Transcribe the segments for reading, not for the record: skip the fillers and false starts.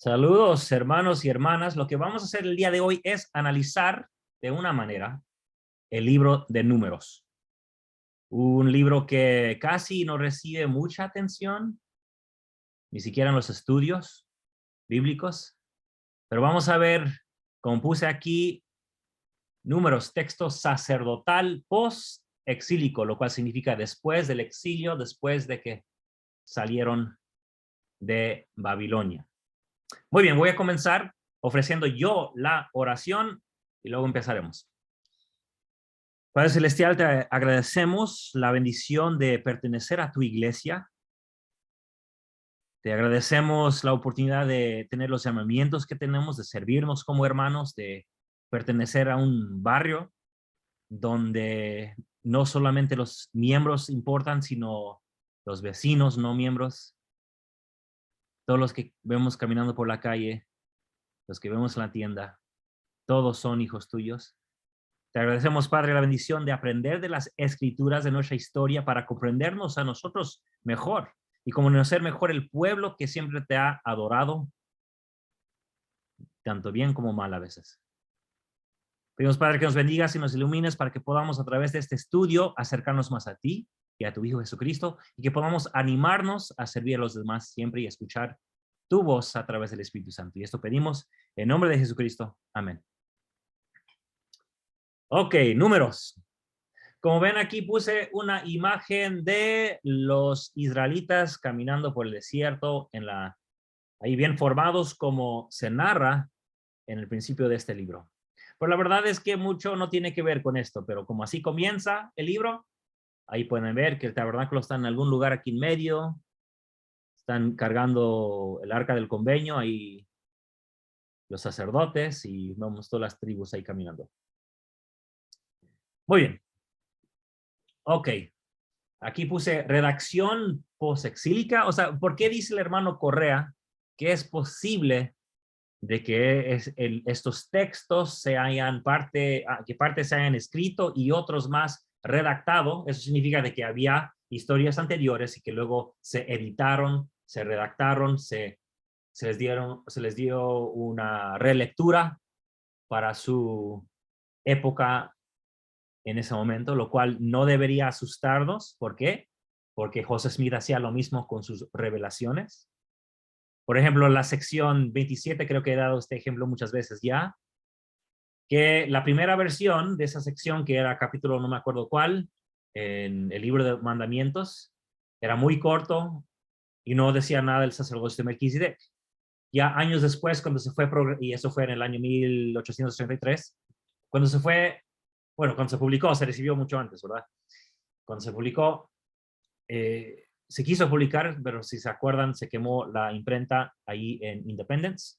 Saludos, hermanos y hermanas. Lo que vamos a hacer el día de hoy es analizar de una manera el libro de Números. Un libro que casi no recibe mucha atención, ni siquiera en los estudios bíblicos. Pero vamos a ver, como puse aquí, Números, texto sacerdotal post-exílico, lo cual significa después del exilio, después de que salieron de Babilonia. Muy bien, voy a comenzar ofreciendo yo la oración y luego empezaremos. Padre Celestial, te agradecemos la bendición de pertenecer a tu iglesia. Te agradecemos la oportunidad de tener los llamamientos que tenemos, de servirnos como hermanos, de pertenecer a un barrio donde no solamente los miembros importan, sino los vecinos no miembros, todos los que vemos caminando por la calle, los que vemos en la tienda, todos son hijos tuyos. Te agradecemos, Padre, la bendición de aprender de las escrituras de nuestra historia para comprendernos a nosotros mejor y conocer mejor el pueblo que siempre te ha adorado, tanto bien como mal a veces. Pedimos, Padre, que nos bendigas y nos ilumines para que podamos a través de este estudio acercarnos más a ti y a tu Hijo Jesucristo y que podamos animarnos a servir a los demás siempre y escuchar tu voz a través del Espíritu Santo. Y esto pedimos en nombre de Jesucristo. Amén. Ok, Números. Como ven, aquí puse una imagen de los israelitas caminando por el desierto ahí bien formados como se narra en el principio de este libro. Pero la verdad es que mucho no tiene que ver con esto, pero como así comienza el libro, ahí pueden ver que el tabernáculo está en algún lugar aquí en medio, están cargando el arca del convenio, ahí los sacerdotes y vemos todas las tribus ahí caminando. Muy bien. Ok. Aquí puse redacción posexílica. O sea, ¿por qué dice el hermano Correa que es posible de que estos textos que parte se hayan escrito y otros más redactado? Eso significa de que había historias anteriores y que luego se editaron, se redactaron, se les dio una relectura para su época en ese momento, lo cual no debería asustarnos. ¿Por qué? Porque José Smith hacía lo mismo con sus revelaciones. Por ejemplo, la sección 27, creo que he dado este ejemplo muchas veces ya, que la primera versión de esa sección, que era capítulo no me acuerdo cuál, en el libro de mandamientos, era muy corto y no decía nada del sacerdocio de Melquisedec. Ya años después, cuando se fue, y eso fue en el año 1883, cuando se fue, bueno, cuando se publicó, se recibió mucho antes, ¿verdad? Cuando se publicó, se quiso publicar, pero si se acuerdan, se quemó la imprenta ahí en Independence.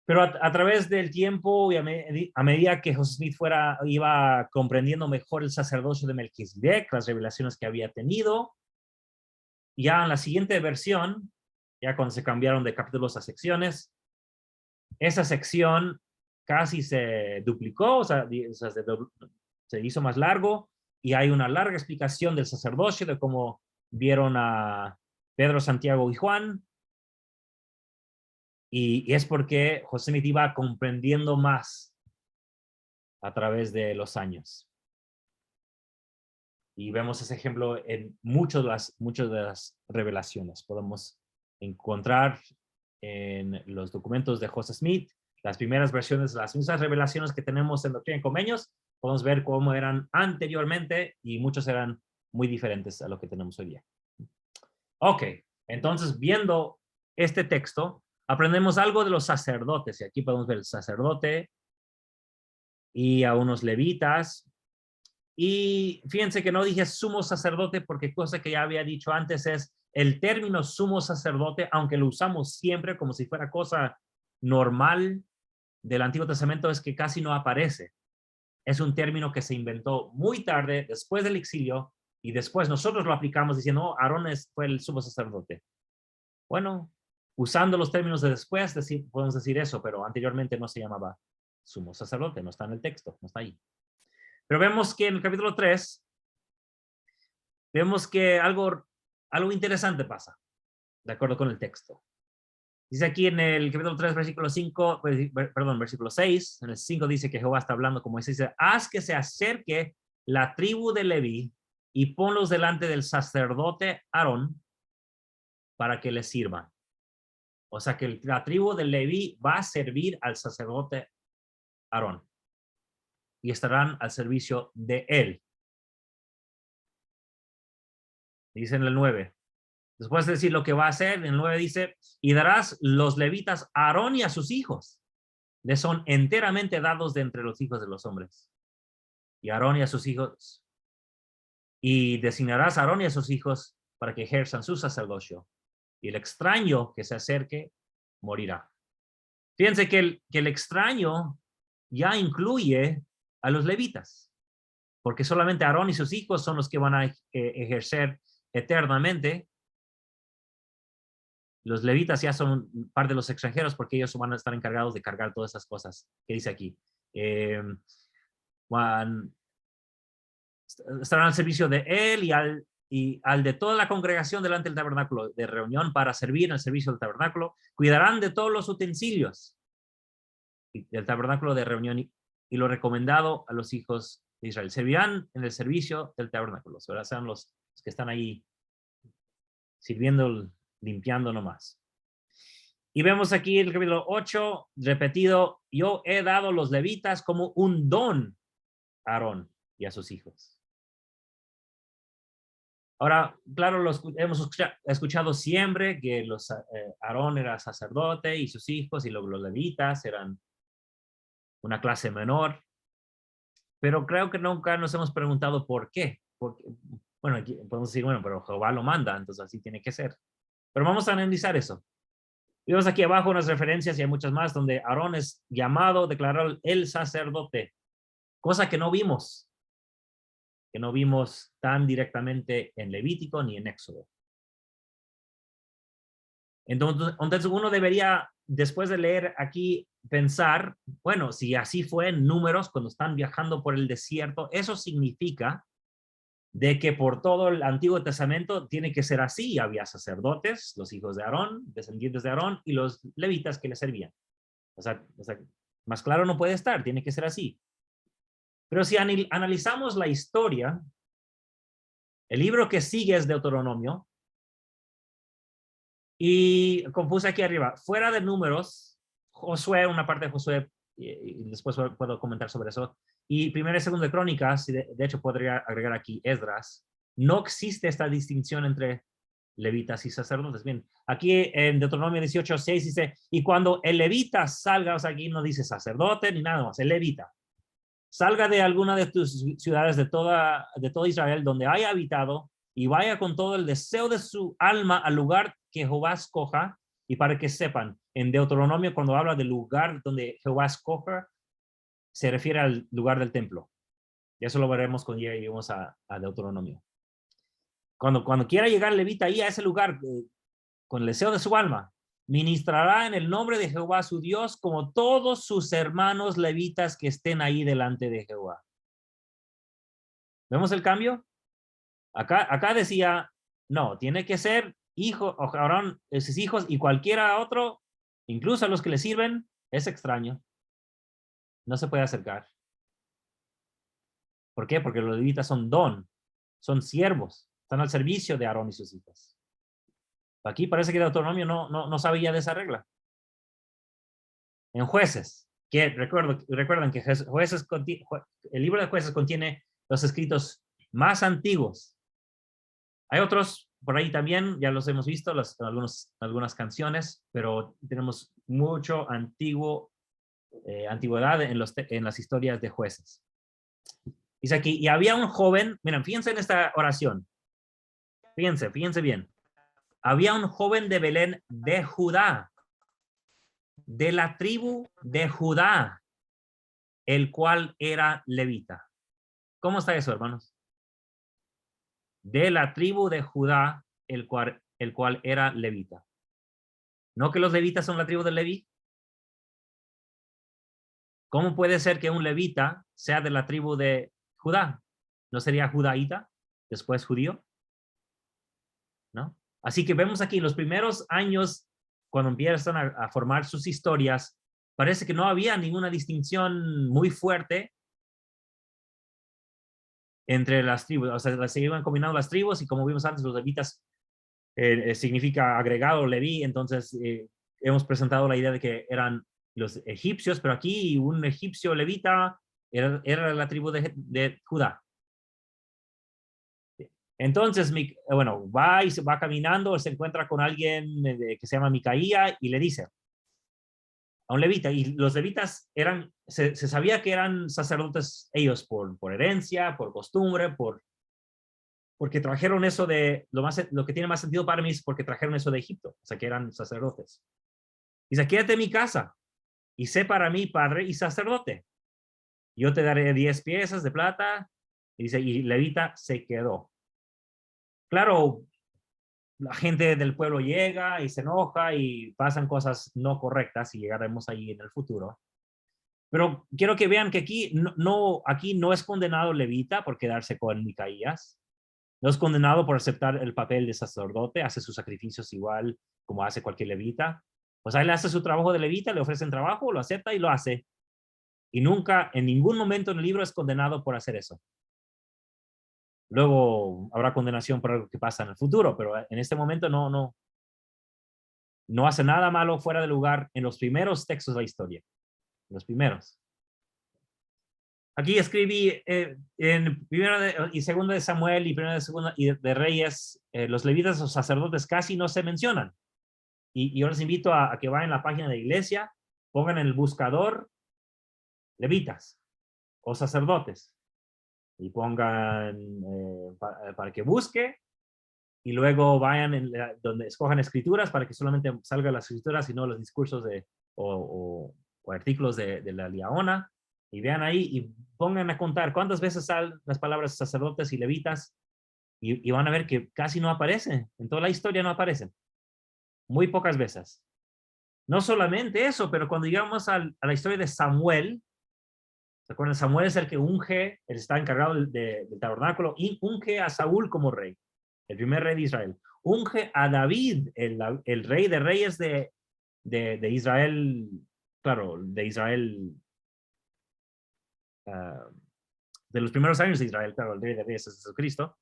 Pero a través del tiempo y a medida que José Smith iba comprendiendo mejor el sacerdocio de Melquisedec, las revelaciones que había tenido, ya en la siguiente versión, ya cuando se cambiaron de capítulos a secciones, esa sección casi se duplicó, o sea, se hizo más largo y hay una larga explicación del sacerdocio, de cómo vieron a Pedro, Santiago y Juan, y es porque José Smith iba comprendiendo más a través de los años. Y vemos ese ejemplo en muchas de las revelaciones. Podemos encontrar en los documentos de José Smith las primeras versiones, las mismas revelaciones que tenemos en Doctrina y Convenios. Podemos ver cómo eran anteriormente y muchos eran muy diferentes a lo que tenemos hoy día. Ok, entonces viendo este texto, aprendemos algo de los sacerdotes. Y aquí podemos ver el sacerdote y a unos levitas. Y fíjense que no dije sumo sacerdote porque cosa que ya había dicho antes es el término sumo sacerdote, aunque lo usamos siempre como si fuera cosa normal del Antiguo Testamento, es que casi no aparece. Es un término que se inventó muy tarde, después del exilio, y después nosotros lo aplicamos diciendo, oh, Aarón fue el sumo sacerdote. Bueno, usando los términos de después, podemos decir eso, pero anteriormente no se llamaba sumo sacerdote, no está en el texto, no está ahí. Pero vemos que en el capítulo 3, vemos que algo interesante pasa, de acuerdo con el texto. Dice aquí en el capítulo 3, versículo 5, perdón, versículo 6, en el 5 dice que Jehová está hablando como dice, haz que se acerque la tribu de Leví y ponlos delante del sacerdote Aarón para que les sirvan. O sea que la tribu de Leví va a servir al sacerdote Aarón y estarán al servicio de él. Dice en el 9. Después de decir lo que va a hacer, en el 9 dice, y darás los levitas a Aarón y a sus hijos. Les son enteramente dados de entre los hijos de los hombres. Y Aarón y a sus hijos. Y designarás a Aarón y a sus hijos para que ejerzan su sacerdocio. Y el extraño que se acerque morirá. Fíjense que el extraño ya incluye a los levitas. Porque solamente Aarón y sus hijos son los que van a ejercer eternamente. Los levitas ya son parte de los extranjeros porque ellos van a estar encargados de cargar todas esas cosas que dice aquí. Estarán al servicio de él y al de toda la congregación delante del tabernáculo de reunión para servir en el servicio del tabernáculo. Cuidarán de todos los utensilios del tabernáculo de reunión y lo recomendado a los hijos de Israel. Servirán en el servicio del tabernáculo. O sea, serán los que están ahí sirviendo, limpiando nomás. Y vemos aquí el capítulo 8, repetido, yo he dado los levitas como un don a Aarón y a sus hijos. Ahora, claro, hemos escuchado siempre que Aarón era sacerdote y sus hijos y luego los levitas eran una clase menor. Pero creo que nunca nos hemos preguntado por qué. Porque, bueno, aquí podemos decir, bueno, pero Jehová lo manda, entonces así tiene que ser. Pero vamos a analizar eso. Vemos aquí abajo unas referencias y hay muchas más donde Aarón es llamado, declarado el sacerdote, cosa que no vimos tan directamente en Levítico ni en Éxodo. Entonces uno debería, después de leer aquí, pensar, bueno, si así fue en Números cuando están viajando por el desierto, eso significa de que por todo el Antiguo Testamento tiene que ser así. Había sacerdotes, los hijos de Aarón, descendientes de Aarón, y los levitas que le servían. O sea, más claro no puede estar, tiene que ser así. Pero si analizamos la historia, el libro que sigue es Deuteronomio, y compuse aquí arriba, fuera de Números, Josué, una parte de Josué, y después puedo comentar sobre eso, y primera y segunda de Crónicas, de hecho podría agregar aquí Esdras, no existe esta distinción entre levitas y sacerdotes. Bien, aquí en Deuteronomio 18:6 dice, y cuando el levita salga, o sea, aquí no dice sacerdote ni nada más, el levita, salga de alguna de tus ciudades de todo Israel donde haya habitado y vaya con todo el deseo de su alma al lugar que Jehová escoja, y para que sepan, en Deuteronomio cuando habla del lugar donde Jehová escoja, se refiere al lugar del templo. Y eso lo veremos cuando lleguemos a Deuteronomio. Cuando quiera llegar el levita ahí a ese lugar, con el deseo de su alma, ministrará en el nombre de Jehová su Dios como todos sus hermanos levitas que estén ahí delante de Jehová. ¿Vemos el cambio? Acá decía, no, tiene que ser hijo, o Aarón, sus hijos y cualquiera otro, incluso a los que le sirven, es extraño. No se puede acercar. ¿Por qué? Porque los levitas son son siervos, están al servicio de Aarón y sus hijos. Aquí parece que Deuteronomio no sabía de esa regla. En Jueces, que recuerdan que el libro de Jueces contiene los escritos más antiguos. Hay otros por ahí también, ya los hemos visto, algunas canciones, pero tenemos mucho antigüedad en las historias de Jueces. Dice aquí, y había un joven, miren, fíjense en esta oración. Fíjense bien. Había un joven de Belén de Judá, de la tribu de Judá, el cual era levita. ¿Cómo está eso, hermanos? De la tribu de Judá, el cual era levita. ¿No que los levitas son la tribu de Leví? ¿Cómo puede ser que un levita sea de la tribu de Judá? ¿No sería judaíta, después judío? ¿No? Así que vemos aquí los primeros años cuando empiezan a formar sus historias, parece que no había ninguna distinción muy fuerte entre las tribus. O sea, se iban combinando las tribus y como vimos antes, los levitas significa agregado, leví. Entonces, hemos presentado la idea de que eran los egipcios, pero aquí un egipcio levita era la tribu de Judá. Entonces, bueno, va y se va caminando, se encuentra con alguien que se llama Micaía y le dice a un levita, y los levitas eran, se sabía que eran sacerdotes ellos por herencia, por costumbre, porque trajeron eso lo que tiene más sentido para mí es porque trajeron eso de Egipto, o sea que eran sacerdotes. Dice, quédate en mi casa y sé para mí padre y sacerdote. Yo te daré 10 piezas de plata. Y dice, y levita se quedó. Claro, la gente del pueblo llega y se enoja y pasan cosas no correctas y llegaremos ahí en el futuro. Pero quiero que vean que aquí no es condenado levita por quedarse con Micaías. No es condenado por aceptar el papel de sacerdote, hace sus sacrificios igual como hace cualquier levita. Pues ahí le hace su trabajo de levita, le ofrecen trabajo, lo acepta y lo hace. Y nunca, en ningún momento en el libro es condenado por hacer eso. Luego habrá condenación por algo que pasa en el futuro, pero en este momento no hace nada malo fuera de lugar en los primeros textos de la historia. Los primeros. Aquí escribí en primero y segundo de Samuel y primero de segunda y de Reyes, los levitas o sacerdotes casi no se mencionan. Y yo les invito a que vayan a la página de la iglesia, pongan en el buscador levitas o sacerdotes y pongan para que busque y luego vayan donde escojan escrituras para que solamente salgan las escrituras y no los discursos o artículos de la Liaona, y vean ahí y pongan a contar cuántas veces salen las palabras sacerdotes y levitas y van a ver que casi no aparecen, en toda la historia no aparecen, muy pocas veces. No solamente eso, pero cuando llegamos a la historia de Samuel, ¿se acuerdan? Samuel es el que unge, él está encargado del tabernáculo y unge a Saúl como rey, el primer rey de Israel. Unge a David, el rey de reyes de Israel, claro, de Israel, de los primeros años de Israel, claro, el rey de reyes es Jesucristo.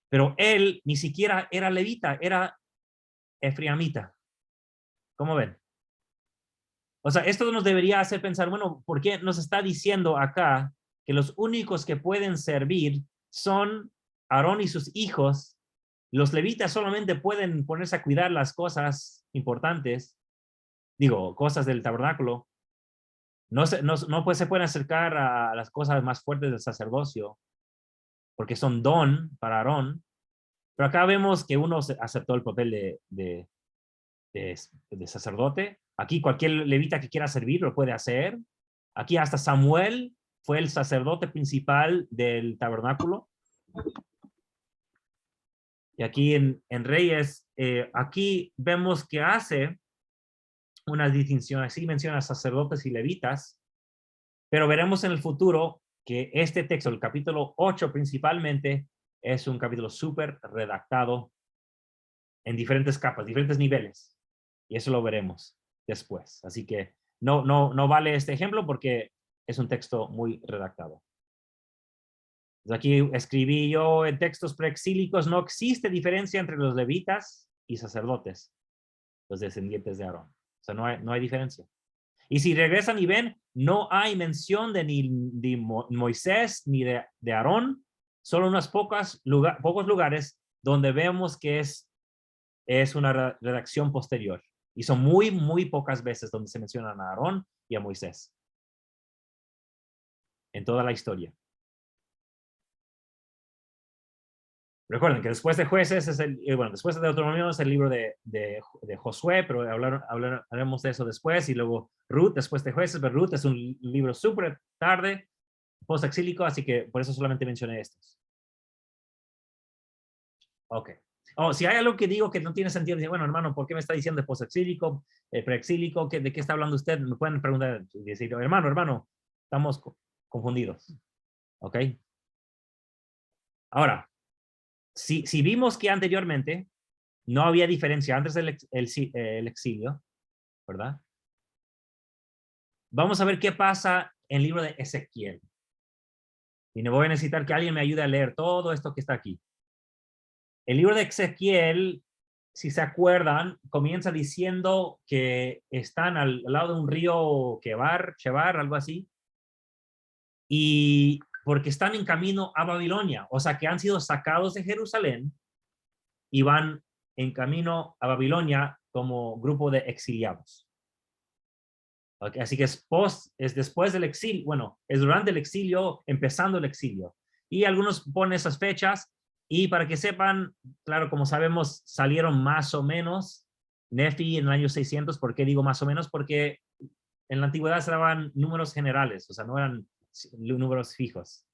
Pero él ni siquiera era levita, era efraimita. ¿Cómo ven? O sea, esto nos debería hacer pensar, bueno, ¿por qué nos está diciendo acá que los únicos que pueden servir son Aarón y sus hijos? Los levitas solamente pueden ponerse a cuidar las cosas importantes, digo, cosas del tabernáculo. No pues se pueden acercar a las cosas más fuertes del sacerdocio, porque son don para Aarón. Pero acá vemos que uno aceptó el papel de sacerdote. Aquí cualquier levita que quiera servir lo puede hacer. Aquí hasta Samuel fue el sacerdote principal del tabernáculo. Y aquí en Reyes, aquí vemos que hace una distinción. Así menciona sacerdotes y levitas, pero veremos en el futuro que este texto, el capítulo 8 principalmente, es un capítulo súper redactado en diferentes capas, diferentes niveles. Y eso lo veremos después. Así que no vale este ejemplo porque es un texto muy redactado. Entonces aquí escribí yo en textos preexílicos, no existe diferencia entre los levitas y sacerdotes, los descendientes de Aarón. O sea, no hay diferencia. Y si regresan y ven, no hay mención de ni de Moisés ni de Aarón, solo unos pocos lugares donde vemos que es una redacción posterior. Y son muy pocas veces donde se mencionan a Aarón y a Moisés. En toda la historia. Recuerden que después de Jueces después de Deuteronomio es el libro de Josué, pero hablaremos de eso después, y luego Ruth después de Jueces, pero Ruth es un libro súper tarde, post-exílico, así que por eso solamente mencioné estos. Ok. Si hay algo que digo que no tiene sentido, dice, bueno, hermano, ¿por qué me está diciendo de post-exílico, preexílico? ¿De qué está hablando usted? Me pueden preguntar, decir, hermano, estamos confundidos. Ok. Ahora, si vimos que anteriormente No había diferencia antes del el exilio, ¿verdad? Vamos a ver qué pasa en el libro de Ezequiel. Y me voy a necesitar que alguien me ayude a leer todo esto que está aquí. El libro de Ezequiel, si se acuerdan, comienza diciendo que están al lado de un río Chebar, algo así, y porque están en camino a Babilonia, o sea que han sido sacados de Jerusalén y van en camino a Babilonia como grupo de exiliados. Okay, así que es después del exilio, bueno, es durante el exilio, empezando el exilio. Y algunos ponen esas fechas, y para que sepan, claro, como sabemos, salieron más o menos Nefi en el año 600. ¿Por qué digo más o menos? Porque en la antigüedad se daban números generales, o sea, no eran números fijos.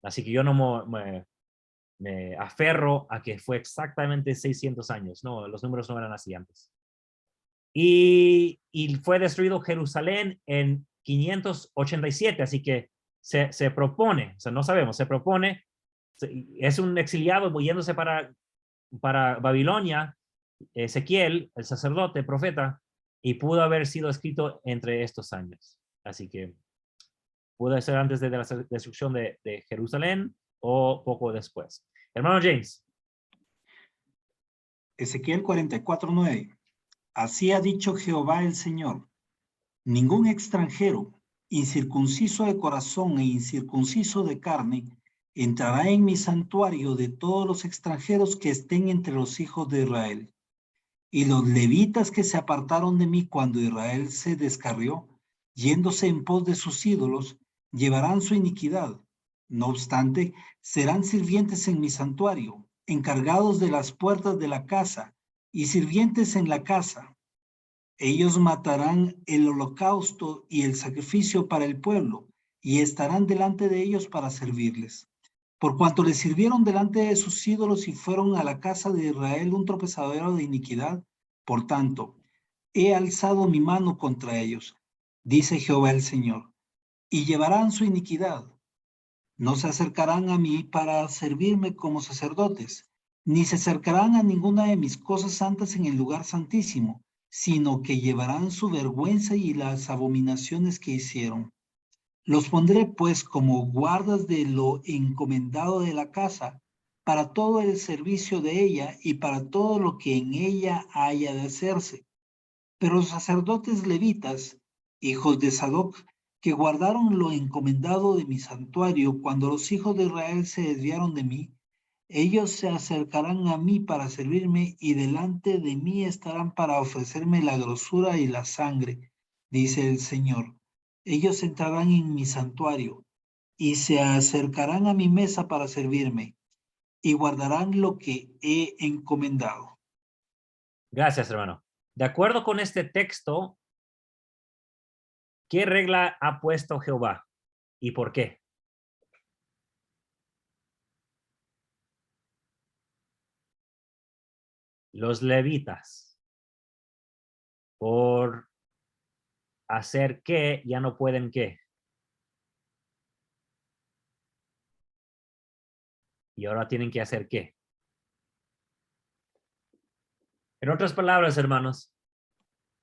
Así que yo no me aferro a que fue exactamente 600 años. No, los números no eran así antes. Y fue destruido Jerusalén en 587, así que se propone, o sea, no sabemos, se propone, es un exiliado yéndose para Babilonia, Ezequiel, el sacerdote, profeta, y pudo haber sido escrito entre estos años. Así que pudo ser antes de la destrucción de Jerusalén o poco después. Hermano James. Ezequiel 44:9. Así ha dicho Jehová el Señor: ningún extranjero, incircunciso de corazón e incircunciso de carne, entrará en mi santuario de todos los extranjeros que estén entre los hijos de Israel. Y los levitas que se apartaron de mí cuando Israel se descarrió, yéndose en pos de sus ídolos, llevarán su iniquidad. No obstante, serán sirvientes en mi santuario, encargados de las puertas de la casa y sirvientes en la casa. Ellos matarán el holocausto y el sacrificio para el pueblo, y estarán delante de ellos para servirles. Por cuanto les sirvieron delante de sus ídolos y fueron a la casa de Israel un tropezadero de iniquidad, por tanto, he alzado mi mano contra ellos, dice Jehová el Señor, y llevarán su iniquidad. No se acercarán a mí para servirme como sacerdotes, ni se acercarán a ninguna de mis cosas santas en el lugar santísimo, sino que llevarán su vergüenza y las abominaciones que hicieron. Los pondré pues como guardas de lo encomendado de la casa, para todo el servicio de ella y para todo lo que en ella haya de hacerse. Pero los sacerdotes levitas, hijos de Sadoc, que guardaron lo encomendado de mi santuario cuando los hijos de Israel se desviaron de mí, ellos se acercarán a mí para servirme y delante de mí estarán para ofrecerme la grosura y la sangre, dice el Señor. Ellos entrarán en mi santuario y se acercarán a mi mesa para servirme y guardarán lo que he encomendado. Gracias, hermano. De acuerdo con este texto, ¿qué regla ha puesto Jehová y por qué? Los levitas, por hacer qué, ya no pueden qué. Y ahora tienen que hacer qué. En otras palabras, hermanos,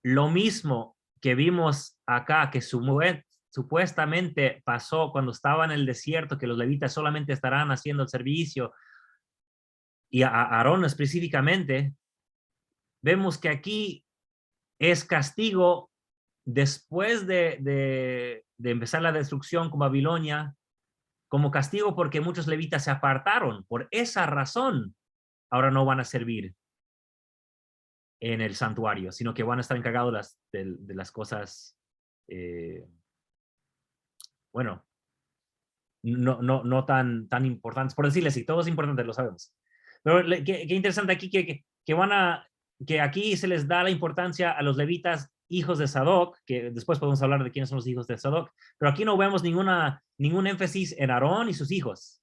lo mismo que vimos acá, que supuestamente pasó cuando estaba en el desierto, que los levitas solamente estarán haciendo el servicio, y a Aarón específicamente, vemos que aquí es castigo después de empezar la destrucción con Babilonia, como castigo porque muchos levitas se apartaron. Por esa razón, ahora no van a servir en el santuario, sino que van a estar encargados de las cosas, bueno, no tan importantes, por decirles así, todo es importante, lo sabemos. Pero qué interesante aquí que aquí se les da la importancia a los levitas hijos de Sadoc, que después podemos hablar de quiénes son los hijos de Sadoc, pero aquí no vemos ningún énfasis en Aarón y sus hijos.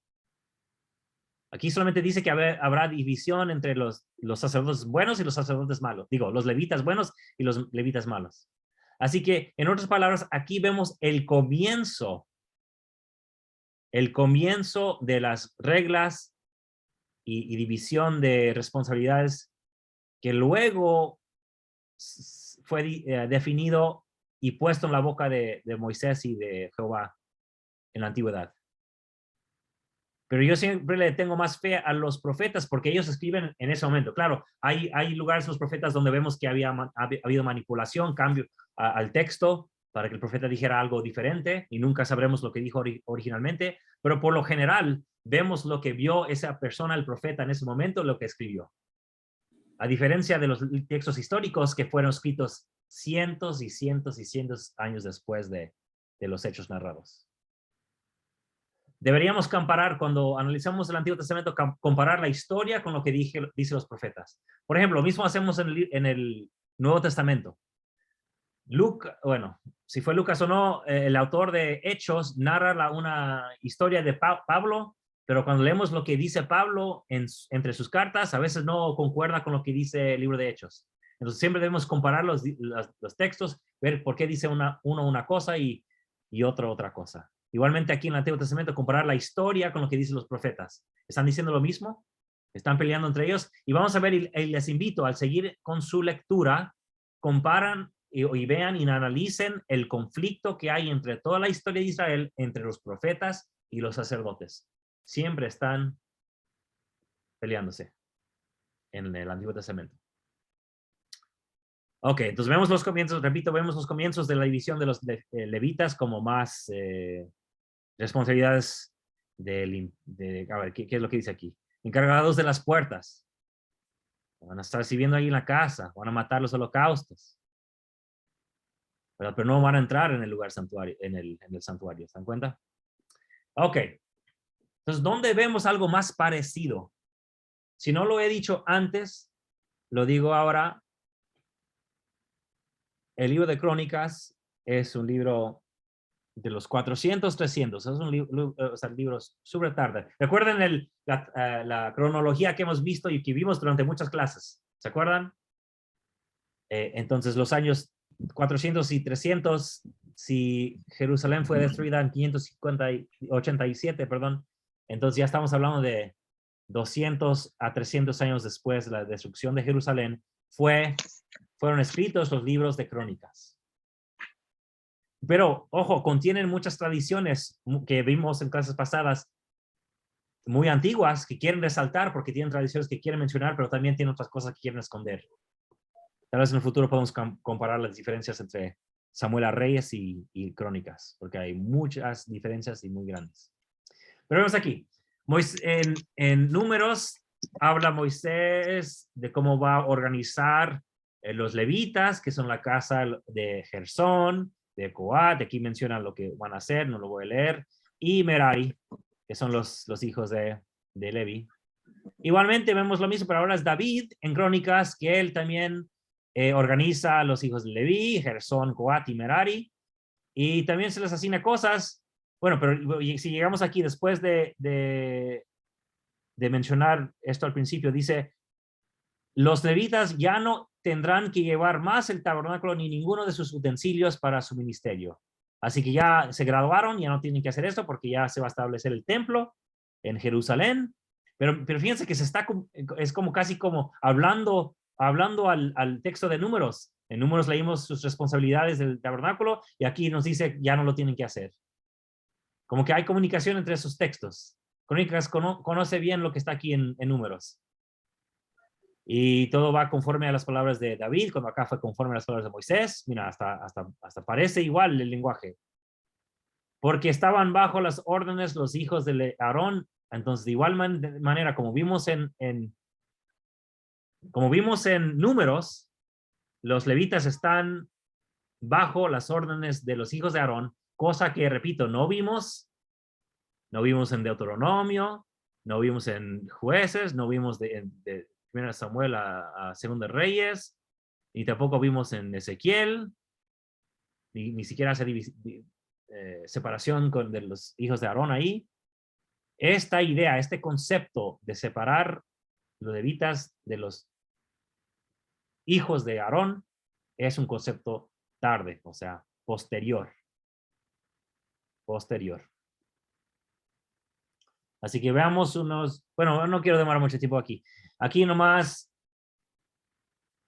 Aquí solamente dice que habrá división entre los sacerdotes buenos y los sacerdotes malos. Digo, los levitas buenos y los levitas malos. Así que, en otras palabras, aquí vemos el comienzo de las reglas y división de responsabilidades que luego fue definido y puesto en la boca de Moisés y de Jehová en la antigüedad. Pero yo siempre le tengo más fe a los profetas porque ellos escriben en ese momento. Claro, hay lugares en los profetas donde vemos que ha habido manipulación, cambio al texto para que el profeta dijera algo diferente y nunca sabremos lo que dijo originalmente, pero por lo general vemos lo que vio esa persona, el profeta en ese momento, lo que escribió. A diferencia de los textos históricos que fueron escritos cientos y cientos y cientos de años después de los hechos narrados. Deberíamos comparar, cuando analizamos el Antiguo Testamento, comparar la historia con lo que dicen los profetas. Por ejemplo, lo mismo hacemos en el Nuevo Testamento. Bueno, si fue Lucas o no, el autor de Hechos narra una historia de Pablo, pero cuando leemos lo que dice Pablo entre sus cartas, a veces no concuerda con lo que dice el libro de Hechos. Entonces siempre debemos comparar los textos, ver por qué dice uno una cosa y otro otra cosa. Igualmente aquí en el Antiguo Testamento, comparar la historia con lo que dicen los profetas. ¿Están diciendo lo mismo? ¿Están peleando entre ellos? Y vamos a ver, y les invito al seguir con su lectura, comparan y vean y analicen el conflicto que hay entre toda la historia de Israel, entre los profetas y los sacerdotes. Siempre están peleándose en el Antiguo Testamento. Ok, entonces vemos los comienzos, repito, vemos los comienzos de la división de los levitas como más responsabilidades a ver, ¿qué es lo que dice aquí? Encargados de las puertas. Van a estar sirviendo ahí en la casa, van a matar los holocaustos. Pero no van a entrar en el lugar santuario, en el santuario, ¿se dan cuenta? Ok. Entonces, ¿dónde vemos algo más parecido? Si no lo he dicho antes, lo digo ahora. El libro de Crónicas es un libro de los 400, 300. Es un libro súper tarde. Recuerden la cronología que hemos visto y que vimos durante muchas clases. ¿Se acuerdan? Entonces, los años 400 y 300, si Jerusalén fue destruida en 587, perdón, entonces ya estamos hablando de 200 a 300 años después de la destrucción de Jerusalén, fueron escritos los libros de Crónicas. Pero, ojo, contienen muchas tradiciones que vimos en clases pasadas, muy antiguas, que quieren resaltar porque tienen tradiciones que quieren mencionar, pero también tienen otras cosas que quieren esconder. Tal vez en el futuro podemos comparar las diferencias entre Samuel a Reyes y Crónicas, porque hay muchas diferencias y muy grandes. Pero vemos aquí, en Números habla Moisés de cómo va a organizar los levitas, que son la casa de Gersón, de Coat, aquí mencionan lo que van a hacer, no lo voy a leer, y Merari, que son los hijos de Levi. Igualmente vemos lo mismo, pero ahora es David en Crónicas, que él también organiza a los hijos de Leví, Gersón, Coat y Merari, y también se les asigna cosas. Bueno, pero si llegamos aquí después de mencionar esto al principio, dice, los levitas ya no tendrán que llevar más el tabernáculo ni ninguno de sus utensilios para su ministerio. Así que ya se graduaron, ya no tienen que hacer esto porque ya se va a establecer el templo en Jerusalén. Pero fíjense que es como casi como hablando al texto de Números. En Números leímos sus responsabilidades del tabernáculo y aquí nos dice ya no lo tienen que hacer. Como que hay comunicación entre esos textos. Crónicas conoce bien lo que está aquí en Números. Y todo va conforme a las palabras de David, cuando acá fue conforme a las palabras de Moisés. Mira, hasta parece igual el lenguaje. Porque estaban bajo las órdenes los hijos de Aarón. Entonces, de igual manera, como vimos en Números, los levitas están bajo las órdenes de los hijos de Aarón, cosa que, repito, no vimos en Deuteronomio, no vimos en Jueces, no vimos de 1 Samuel a 2 Reyes, y tampoco vimos en Ezequiel, ni siquiera hace separación de los hijos de Aarón ahí. Esta idea, este concepto de separar los levitas de los hijos de Aarón es un concepto tarde, o sea, posterior. Así que veamos bueno, no quiero demorar mucho tiempo aquí. Aquí nomás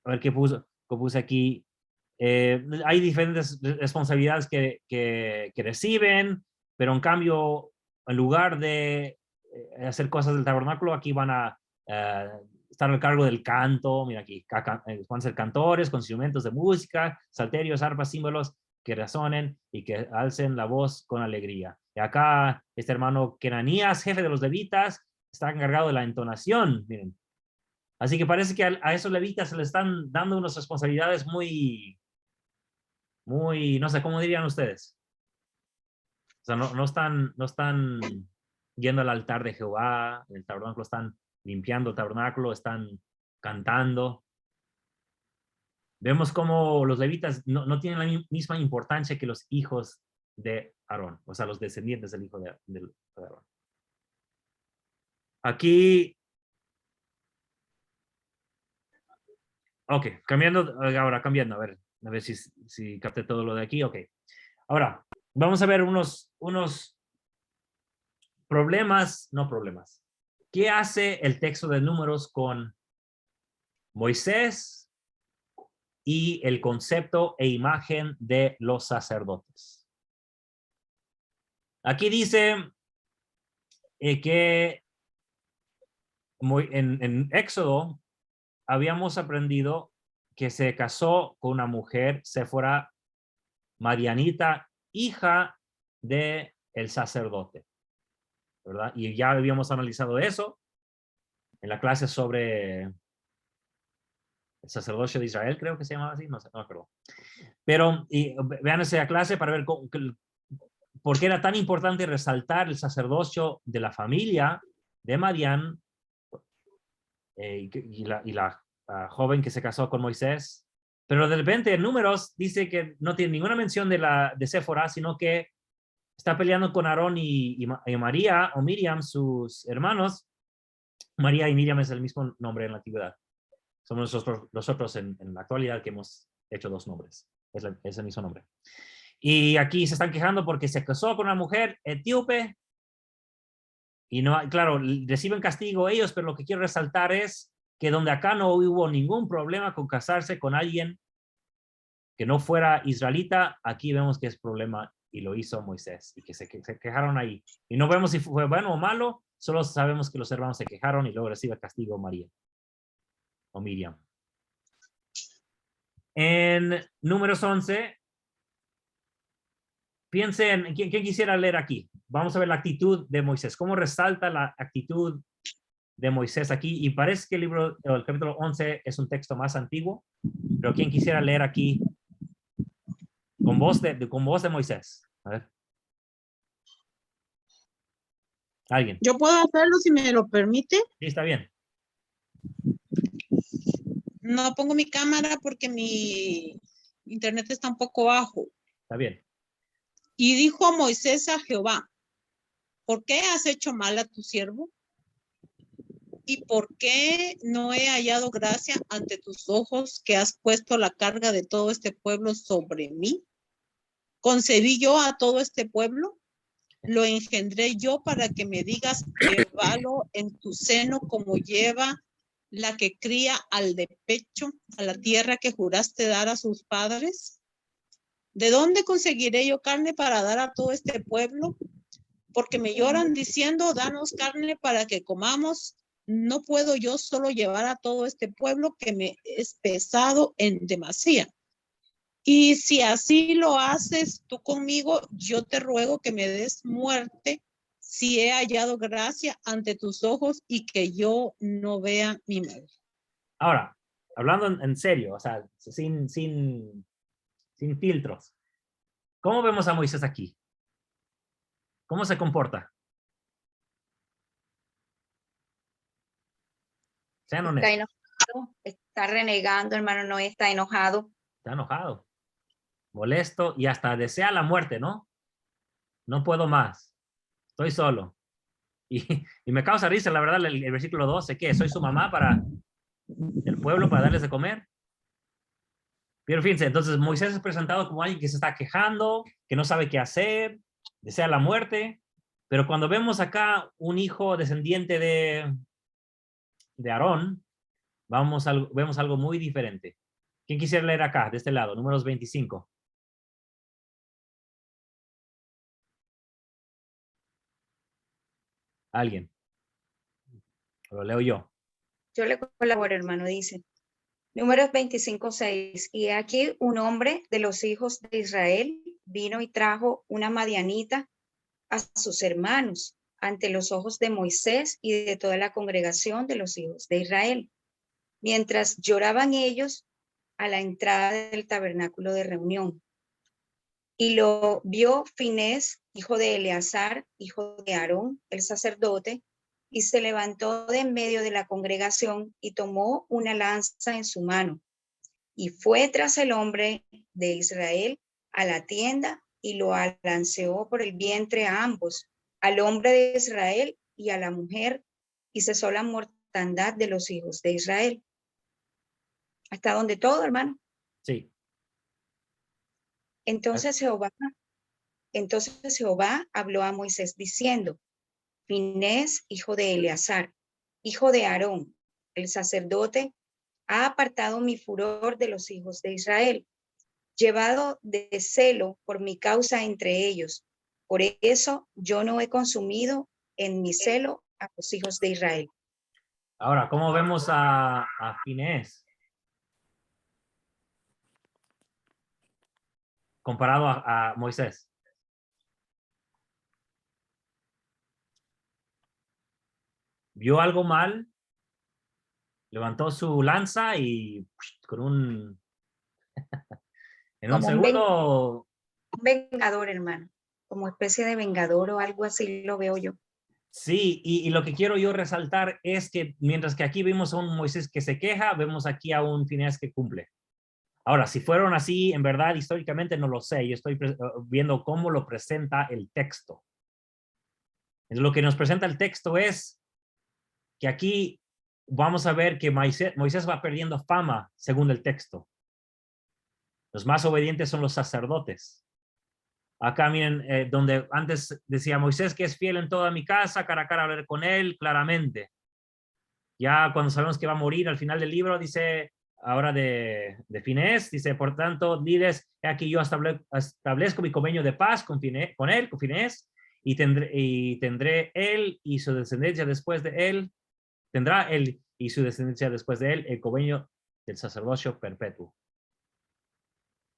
a ver qué puse aquí. Hay diferentes responsabilidades que reciben, pero en cambio, en lugar de hacer cosas del tabernáculo, aquí van a estar al cargo del canto. Mira aquí, van a ser cantores con instrumentos de música, salterios, arpas, símbolos que resonen y que alcen la voz con alegría. Y acá este hermano Kenanías, jefe de los levitas, está encargado de la entonación. Miren. Así que parece que a esos levitas se les están dando unas responsabilidades muy, no sé, ¿cómo dirían ustedes? O sea, no están yendo al altar de Jehová, el tabernáculo, están limpiando el tabernáculo, están cantando. Vemos cómo los levitas no tienen la misma importancia que los hijos de Aarón, o sea, los descendientes del hijo de Aarón. Aquí, ok, cambiando, a ver si capté todo lo de aquí, ok. Ahora, vamos a ver unos problemas, no problemas. ¿Qué hace el texto de Números con Moisés y el concepto e imagen de los sacerdotes? Aquí dice que en Éxodo habíamos aprendido que se casó con una mujer, Séfora Madianita, hija de el sacerdote, ¿verdad? Y ya habíamos analizado eso en la clase sobre el sacerdocio de Israel, creo que se llamaba así, no sé, no me acuerdo. Pero vean esa clase para ver por qué era tan importante resaltar el sacerdocio de la familia de Madián y la joven que se casó con Moisés. Pero de repente en Números dice que no tiene ninguna mención de Séfora, sino que está peleando con Aarón y María o Miriam, sus hermanos. María y Miriam es el mismo nombre en la antigüedad. Somos nosotros en la actualidad que hemos hecho dos nombres. Es el mismo nombre. Y aquí se están quejando porque se casó con una mujer etíope y no, claro, reciben castigo ellos, pero lo que quiero resaltar es que donde acá no hubo ningún problema con casarse con alguien que no fuera israelita, aquí vemos que es problema y lo hizo Moisés y que se quejaron ahí. Y no vemos si fue bueno o malo, solo sabemos que los hermanos se quejaron y luego recibe castigo María o Miriam. En Números 11, piensen, ¿quién quisiera leer aquí? Vamos a ver la actitud de Moisés. ¿Cómo resalta la actitud de Moisés aquí? Y parece que el capítulo 11 es un texto más antiguo, pero ¿quién quisiera leer aquí con voz de Moisés? A ver. ¿Alguien? Yo puedo hacerlo si me lo permite. Sí, está bien. No pongo mi cámara porque mi internet está un poco bajo. Está bien. Y dijo Moisés a Jehová, ¿por qué has hecho mal a tu siervo? ¿Y por qué no he hallado gracia ante tus ojos que has puesto la carga de todo este pueblo sobre mí? ¿Concebí yo a todo este pueblo? ¿Lo engendré yo para que me digas, llévalo en tu seno como lleva la que cría al de pecho a la tierra que juraste dar a sus padres? ¿De dónde conseguiré yo carne para dar a todo este pueblo? Porque me lloran diciendo, danos carne para que comamos. No puedo yo solo llevar a todo este pueblo que me es pesado en demasía. Y si así lo haces tú conmigo, yo te ruego que me des muerte si he hallado gracia ante tus ojos y que yo no vea mi mal. Ahora, hablando en serio, o sea, sin filtros. ¿Cómo vemos a Moisés aquí? ¿Cómo se comporta? Sean honestos. Está enojado, está renegando, hermano, no está enojado. Está enojado, molesto y hasta desea la muerte, ¿no? No puedo más. Estoy solo. Y me causa risa, la verdad, el versículo 12, ¿qué? ¿Soy su mamá para el pueblo, para darles de comer? Pero fíjense, entonces Moisés es presentado como alguien que se está quejando, que no sabe qué hacer, desea la muerte, pero cuando vemos acá un hijo descendiente de Aarón, vemos algo muy diferente. ¿Quién quisiera leer acá, de este lado? Números 25. ¿Alguien? Lo leo yo. Yo le colaboro, hermano, dice. Números 25:6. Y aquí un hombre de los hijos de Israel vino y trajo una madianita a sus hermanos ante los ojos de Moisés y de toda la congregación de los hijos de Israel, mientras lloraban ellos a la entrada del tabernáculo de reunión. Y lo vio Finés, hijo de Eleazar, hijo de Aarón, el sacerdote, y se levantó de en medio de la congregación y tomó una lanza en su mano, y fue tras el hombre de Israel a la tienda y lo alanceó por el vientre a ambos, al hombre de Israel y a la mujer, y cesó la mortandad de los hijos de Israel. ¿Hasta donde todo, hermano? Sí. Entonces Jehová habló a Moisés diciendo: Finés, hijo de Eleazar, hijo de Aarón, el sacerdote, ha apartado mi furor de los hijos de Israel, llevado de celo por mi causa entre ellos. Por eso yo no he consumido en mi celo a los hijos de Israel. Ahora, ¿cómo vemos a Finés comparado a Moisés? Vio algo mal, levantó su lanza y con un... en un Como segundo... un vengador, hermano, como especie de vengador o algo así lo veo yo. Sí, y lo que quiero yo resaltar es que mientras que aquí vimos a un Moisés que se queja, vemos aquí a un Finés que cumple. Ahora, si fueron así, en verdad, históricamente no lo sé. Yo estoy viendo cómo lo presenta el texto. Lo que nos presenta el texto es que aquí vamos a ver que Moisés va perdiendo fama según el texto. Los más obedientes son los sacerdotes. Acá miren, donde antes decía Moisés que es fiel en toda mi casa, cara a cara hablar con él claramente. Ya cuando sabemos que va a morir al final del libro, dice ahora de Finés, dice, por tanto, diles, aquí yo establezco mi convenio de paz con Finés, y tendré él y su descendencia después de él, tendrá él y su descendencia después de él el convenio del sacerdocio perpetuo.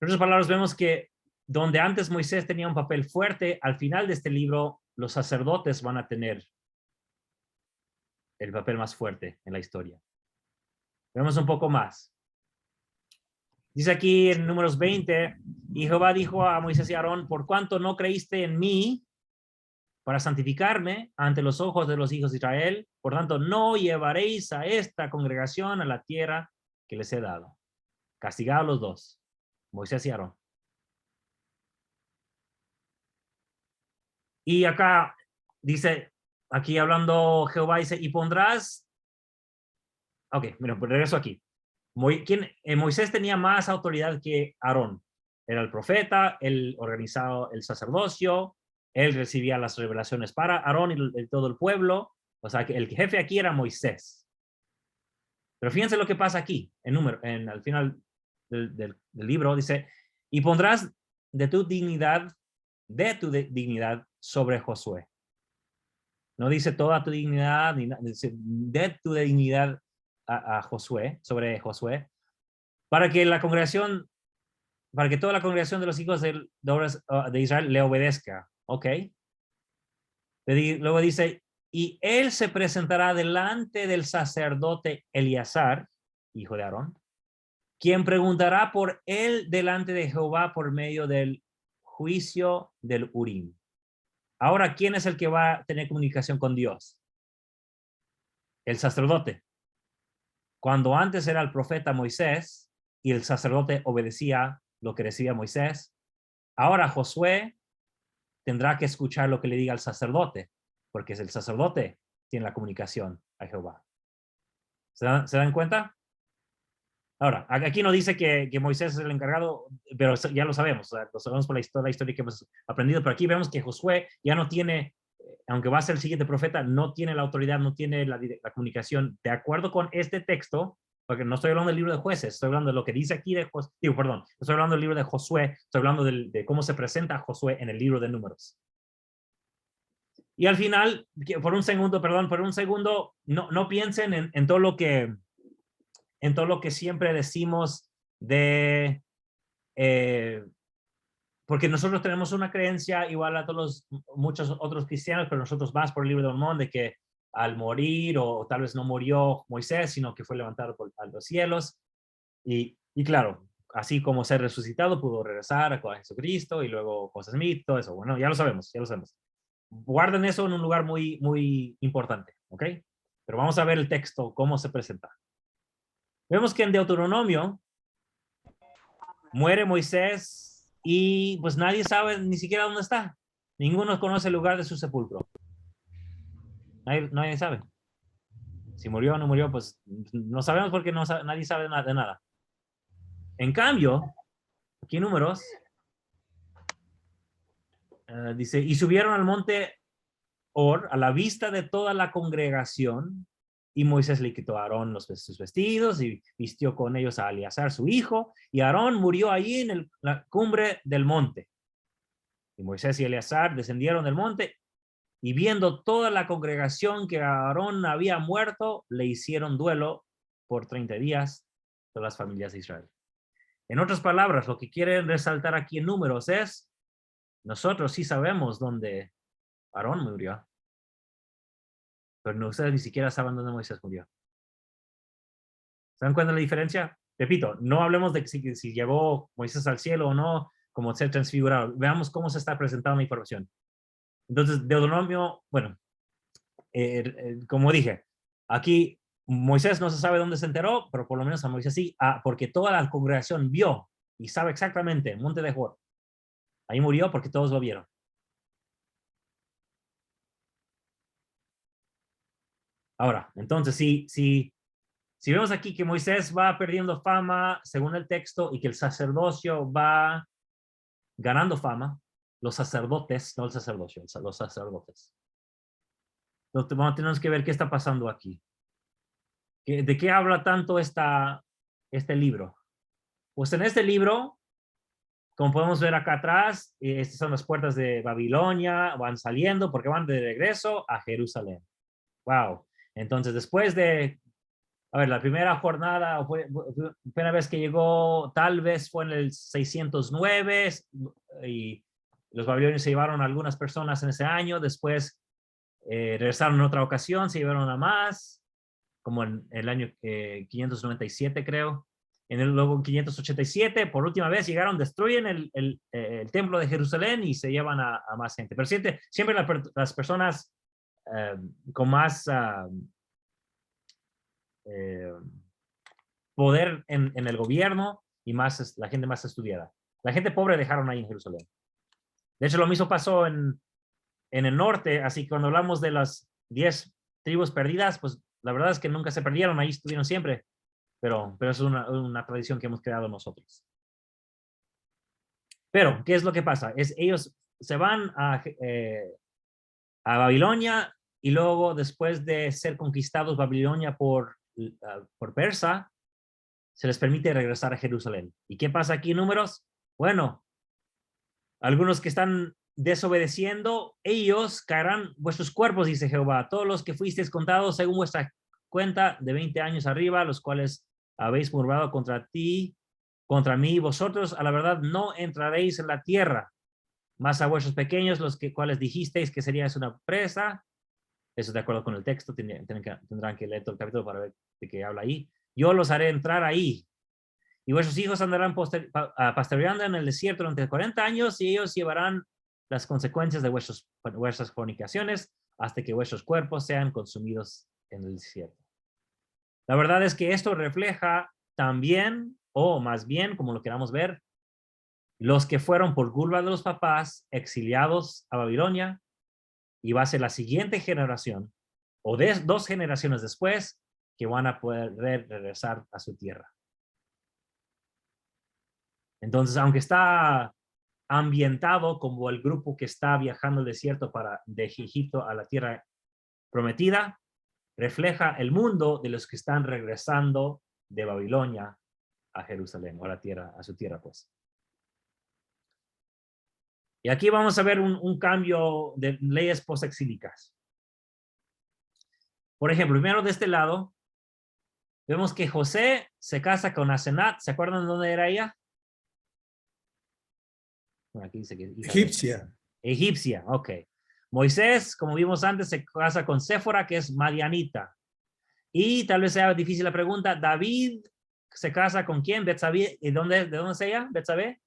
En otras palabras, vemos que donde antes Moisés tenía un papel fuerte, al final de este libro, los sacerdotes van a tener el papel más fuerte en la historia. Vemos un poco más. Dice aquí en Números 20, y Jehová dijo a Moisés y Aarón, por cuanto no creíste en mí para santificarme ante los ojos de los hijos de Israel, por tanto no llevaréis a esta congregación a la tierra que les he dado. Castigad a los dos, Moisés y Aarón. Y acá dice, aquí hablando Jehová dice, y pondrás, ok, mira, regreso aquí. Moisés tenía más autoridad que Aarón. Era el profeta, él organizaba el sacerdocio, él recibía las revelaciones para Aarón y todo el pueblo. O sea, que el jefe aquí era Moisés. Pero fíjense lo que pasa aquí, al final del libro, dice, y pondrás de tu dignidad sobre Josué. No dice toda tu dignidad, dice de tu dignidad a Josué, sobre Josué, para que toda la congregación de los hijos de Israel le obedezca. ¿Ok? Luego dice, y él se presentará delante del sacerdote Eleazar, hijo de Aarón, quien preguntará por él delante de Jehová por medio del juicio del Urim. Ahora, ¿quién es el que va a tener comunicación con Dios? El sacerdote. Cuando antes era el profeta Moisés y el sacerdote obedecía lo que decía Moisés, ahora Josué tendrá que escuchar lo que le diga el sacerdote, porque es el sacerdote tiene la comunicación a Jehová. ¿Se dan cuenta? Ahora, aquí no dice que Moisés es el encargado, pero ya lo sabemos, o sea, lo sabemos por la historia que hemos aprendido, pero aquí vemos que Josué ya no tiene, aunque va a ser el siguiente profeta, no tiene la autoridad, no tiene la comunicación. De acuerdo con este texto, porque no estoy hablando del libro de Jueces, estoy hablando de lo que dice aquí de Josué, estoy hablando del libro de Josué, estoy hablando de cómo se presenta a Josué en el libro de Números. Y al final, por un segundo, no piensen en todo lo que siempre decimos de, porque nosotros tenemos una creencia igual a todos muchos otros cristianos, pero nosotros más por el libro de Mormón, de que al morir, o tal vez no murió Moisés, sino que fue levantado a los cielos. Y claro, así como ser resucitado, pudo regresar a Jesucristo, y luego José Smith, todo eso. Bueno, ya lo sabemos. Guarden eso en un lugar muy, muy importante, ¿ok? Pero vamos a ver el texto, cómo se presenta. Vemos que en Deuteronomio muere Moisés y pues nadie sabe ni siquiera dónde está. Ninguno conoce el lugar de su sepulcro. Nadie sabe. Si murió o no murió, pues no sabemos porque nadie sabe de nada. En cambio, aquí en Números, dice, y subieron al monte Or a la vista de toda la congregación, y Moisés le quitó a Aarón sus vestidos y vistió con ellos a Eleazar su hijo, y Aarón murió allí en la cumbre del monte. Y Moisés y Eleazar descendieron del monte, y viendo toda la congregación que Aarón había muerto, le hicieron duelo por 30 días de las familias de Israel. En otras palabras, lo que quieren resaltar aquí en Números es, nosotros sí sabemos dónde Aarón murió, pero no, ustedes ni siquiera saben dónde Moisés murió. ¿Se dan cuenta de la diferencia? Repito, no hablemos de si llevó Moisés al cielo o no, como ser transfigurado. Veamos cómo se está presentando la información. Entonces, Deuteronomio, bueno, como dije, aquí Moisés no se sabe dónde se enteró, pero por lo menos a Moisés sí, porque toda la congregación vio y sabe exactamente, Monte de Hor. Ahí murió porque todos lo vieron. Ahora, entonces, si vemos aquí que Moisés va perdiendo fama, según el texto, y que el sacerdocio va ganando fama, los sacerdotes, no el sacerdocio, los sacerdotes. Entonces, tenemos que ver qué está pasando aquí. ¿De qué habla tanto este libro? Pues en este libro, como podemos ver acá atrás, estas son las puertas de Babilonia, van saliendo porque van de regreso a Jerusalén. Wow. Entonces, después de, a ver, la primera jornada, la primera vez que llegó, tal vez fue en el 609, y los babilonios se llevaron a algunas personas en ese año. Después regresaron en otra ocasión, se llevaron a más, como en el año 597, creo. Luego en 587, por última vez llegaron, destruyen el templo de Jerusalén y se llevan a más gente. Pero siempre las personas con más poder en el gobierno y más la gente más estudiada. La gente pobre dejaron ahí en Jerusalén. De hecho, lo mismo pasó en el norte, así que cuando hablamos de las 10 tribus perdidas, pues la verdad es que nunca se perdieron, ahí estuvieron siempre, pero es una tradición que hemos creado nosotros. Pero, ¿qué es lo que pasa? Ellos se van a Babilonia, y luego, después de ser conquistados Babilonia por Persa, se les permite regresar a Jerusalén. ¿Y qué pasa aquí en Números? Bueno, algunos que están desobedeciendo, ellos caerán vuestros cuerpos, dice Jehová, todos los que fuisteis contados según vuestra cuenta de 20 años arriba, los cuales habéis murmurado contra mí, vosotros a la verdad no entraréis en la tierra, más a vuestros pequeños, los cuales dijisteis que seríais una presa. Eso de acuerdo con el texto, tendrán que leer todo el capítulo para ver de qué habla ahí. Yo los haré entrar ahí, y vuestros hijos andarán pastoreando en el desierto durante 40 años, y ellos llevarán las consecuencias de vuestras fornicaciones hasta que vuestros cuerpos sean consumidos en el desierto. La verdad es que esto refleja también, o más bien, como lo queramos ver, los que fueron por culpa de los papás exiliados a Babilonia, y va a ser la siguiente generación, o 2 generaciones después, que van a poder regresar a su tierra. Entonces, aunque está ambientado como el grupo que está viajando al desierto de Egipto a la tierra prometida, refleja el mundo de los que están regresando de Babilonia a Jerusalén, o a la tierra, a su tierra, pues. Y aquí vamos a ver un cambio de leyes posexílicas. Por ejemplo, primero de este lado, vemos que José se casa con Asenat. ¿Se acuerdan de dónde era ella? Bueno, aquí dice que hija de- Egipcia. Egipcia, ok. Moisés, como vimos antes, se casa con Séfora, que es madianita. Y tal vez sea difícil la pregunta, David se casa con quién? Betsabé. ¿Y de dónde es ella? Betsabé.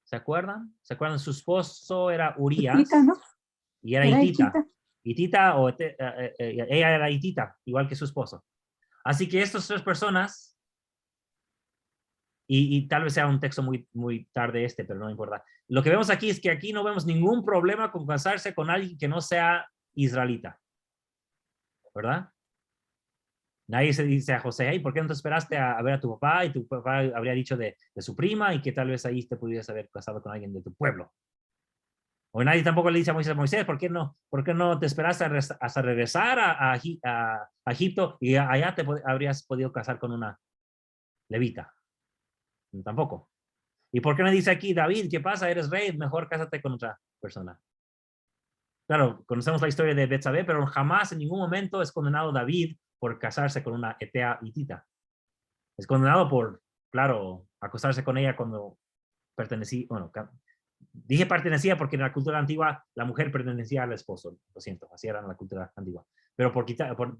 ¿Se acuerdan? ¿Se acuerdan? Su esposo era Urías. Hitita, ¿no? Y era Era hitita. hitita. Hitita, o ella era hitita, igual que su esposo. Así que estas tres personas, y tal vez sea un texto muy tarde pero no importa. Lo que vemos aquí es que aquí no vemos ningún problema con casarse con alguien que no sea israelita. ¿Verdad? Nadie se dice a José, hey, ¿por qué no te esperaste a ver a tu papá? Y tu papá habría dicho de su prima y que tal vez ahí te pudieras haber casado con alguien de tu pueblo. O nadie tampoco le dice a Moisés, ¿por qué no te esperaste hasta regresar a Egipto y allá te habrías podido casar con una levita? Tampoco. ¿Y por qué no dice aquí, David, qué pasa? Eres rey, mejor cásate con otra persona? Claro, conocemos la historia de Betsabé, pero jamás en ningún momento es condenado David por casarse con una etea hitita. Es condenado por, claro, acostarse con ella cuando pertenecía, bueno, dije pertenecía porque en la cultura antigua la mujer pertenecía al esposo, lo siento, así era en la cultura antigua. Pero por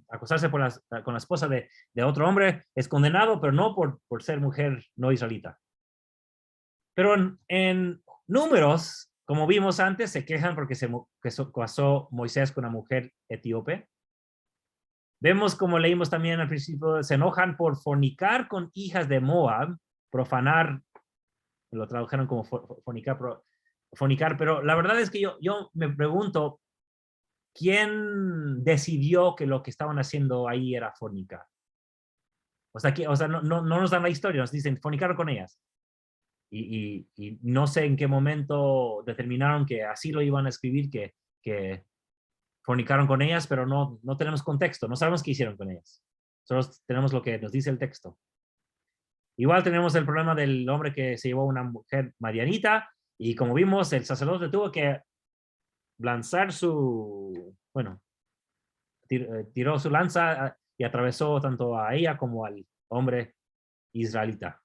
acostarse con la esposa de otro hombre es condenado, pero no por ser mujer no israelita. Pero en Números, como vimos antes, se quejan porque se casó Moisés con una mujer etíope. Vemos, como leímos también al principio, se enojan por fornicar con hijas de Moab, profanar, lo tradujeron como fornicar, pero la verdad es que yo me pregunto, ¿quién decidió que lo que estaban haciendo ahí era fornicar? O sea, no nos dan la historia, nos dicen fornicar con ellas. Y no sé en qué momento determinaron que así lo iban a escribir, que fornicaron con ellas, pero no tenemos contexto, no sabemos qué hicieron con ellas. Solo tenemos lo que nos dice el texto. Igual tenemos el problema del hombre que se llevó a una mujer madianita, y como vimos, el sacerdote tuvo que lanzar tiró su lanza y atravesó tanto a ella como al hombre israelita.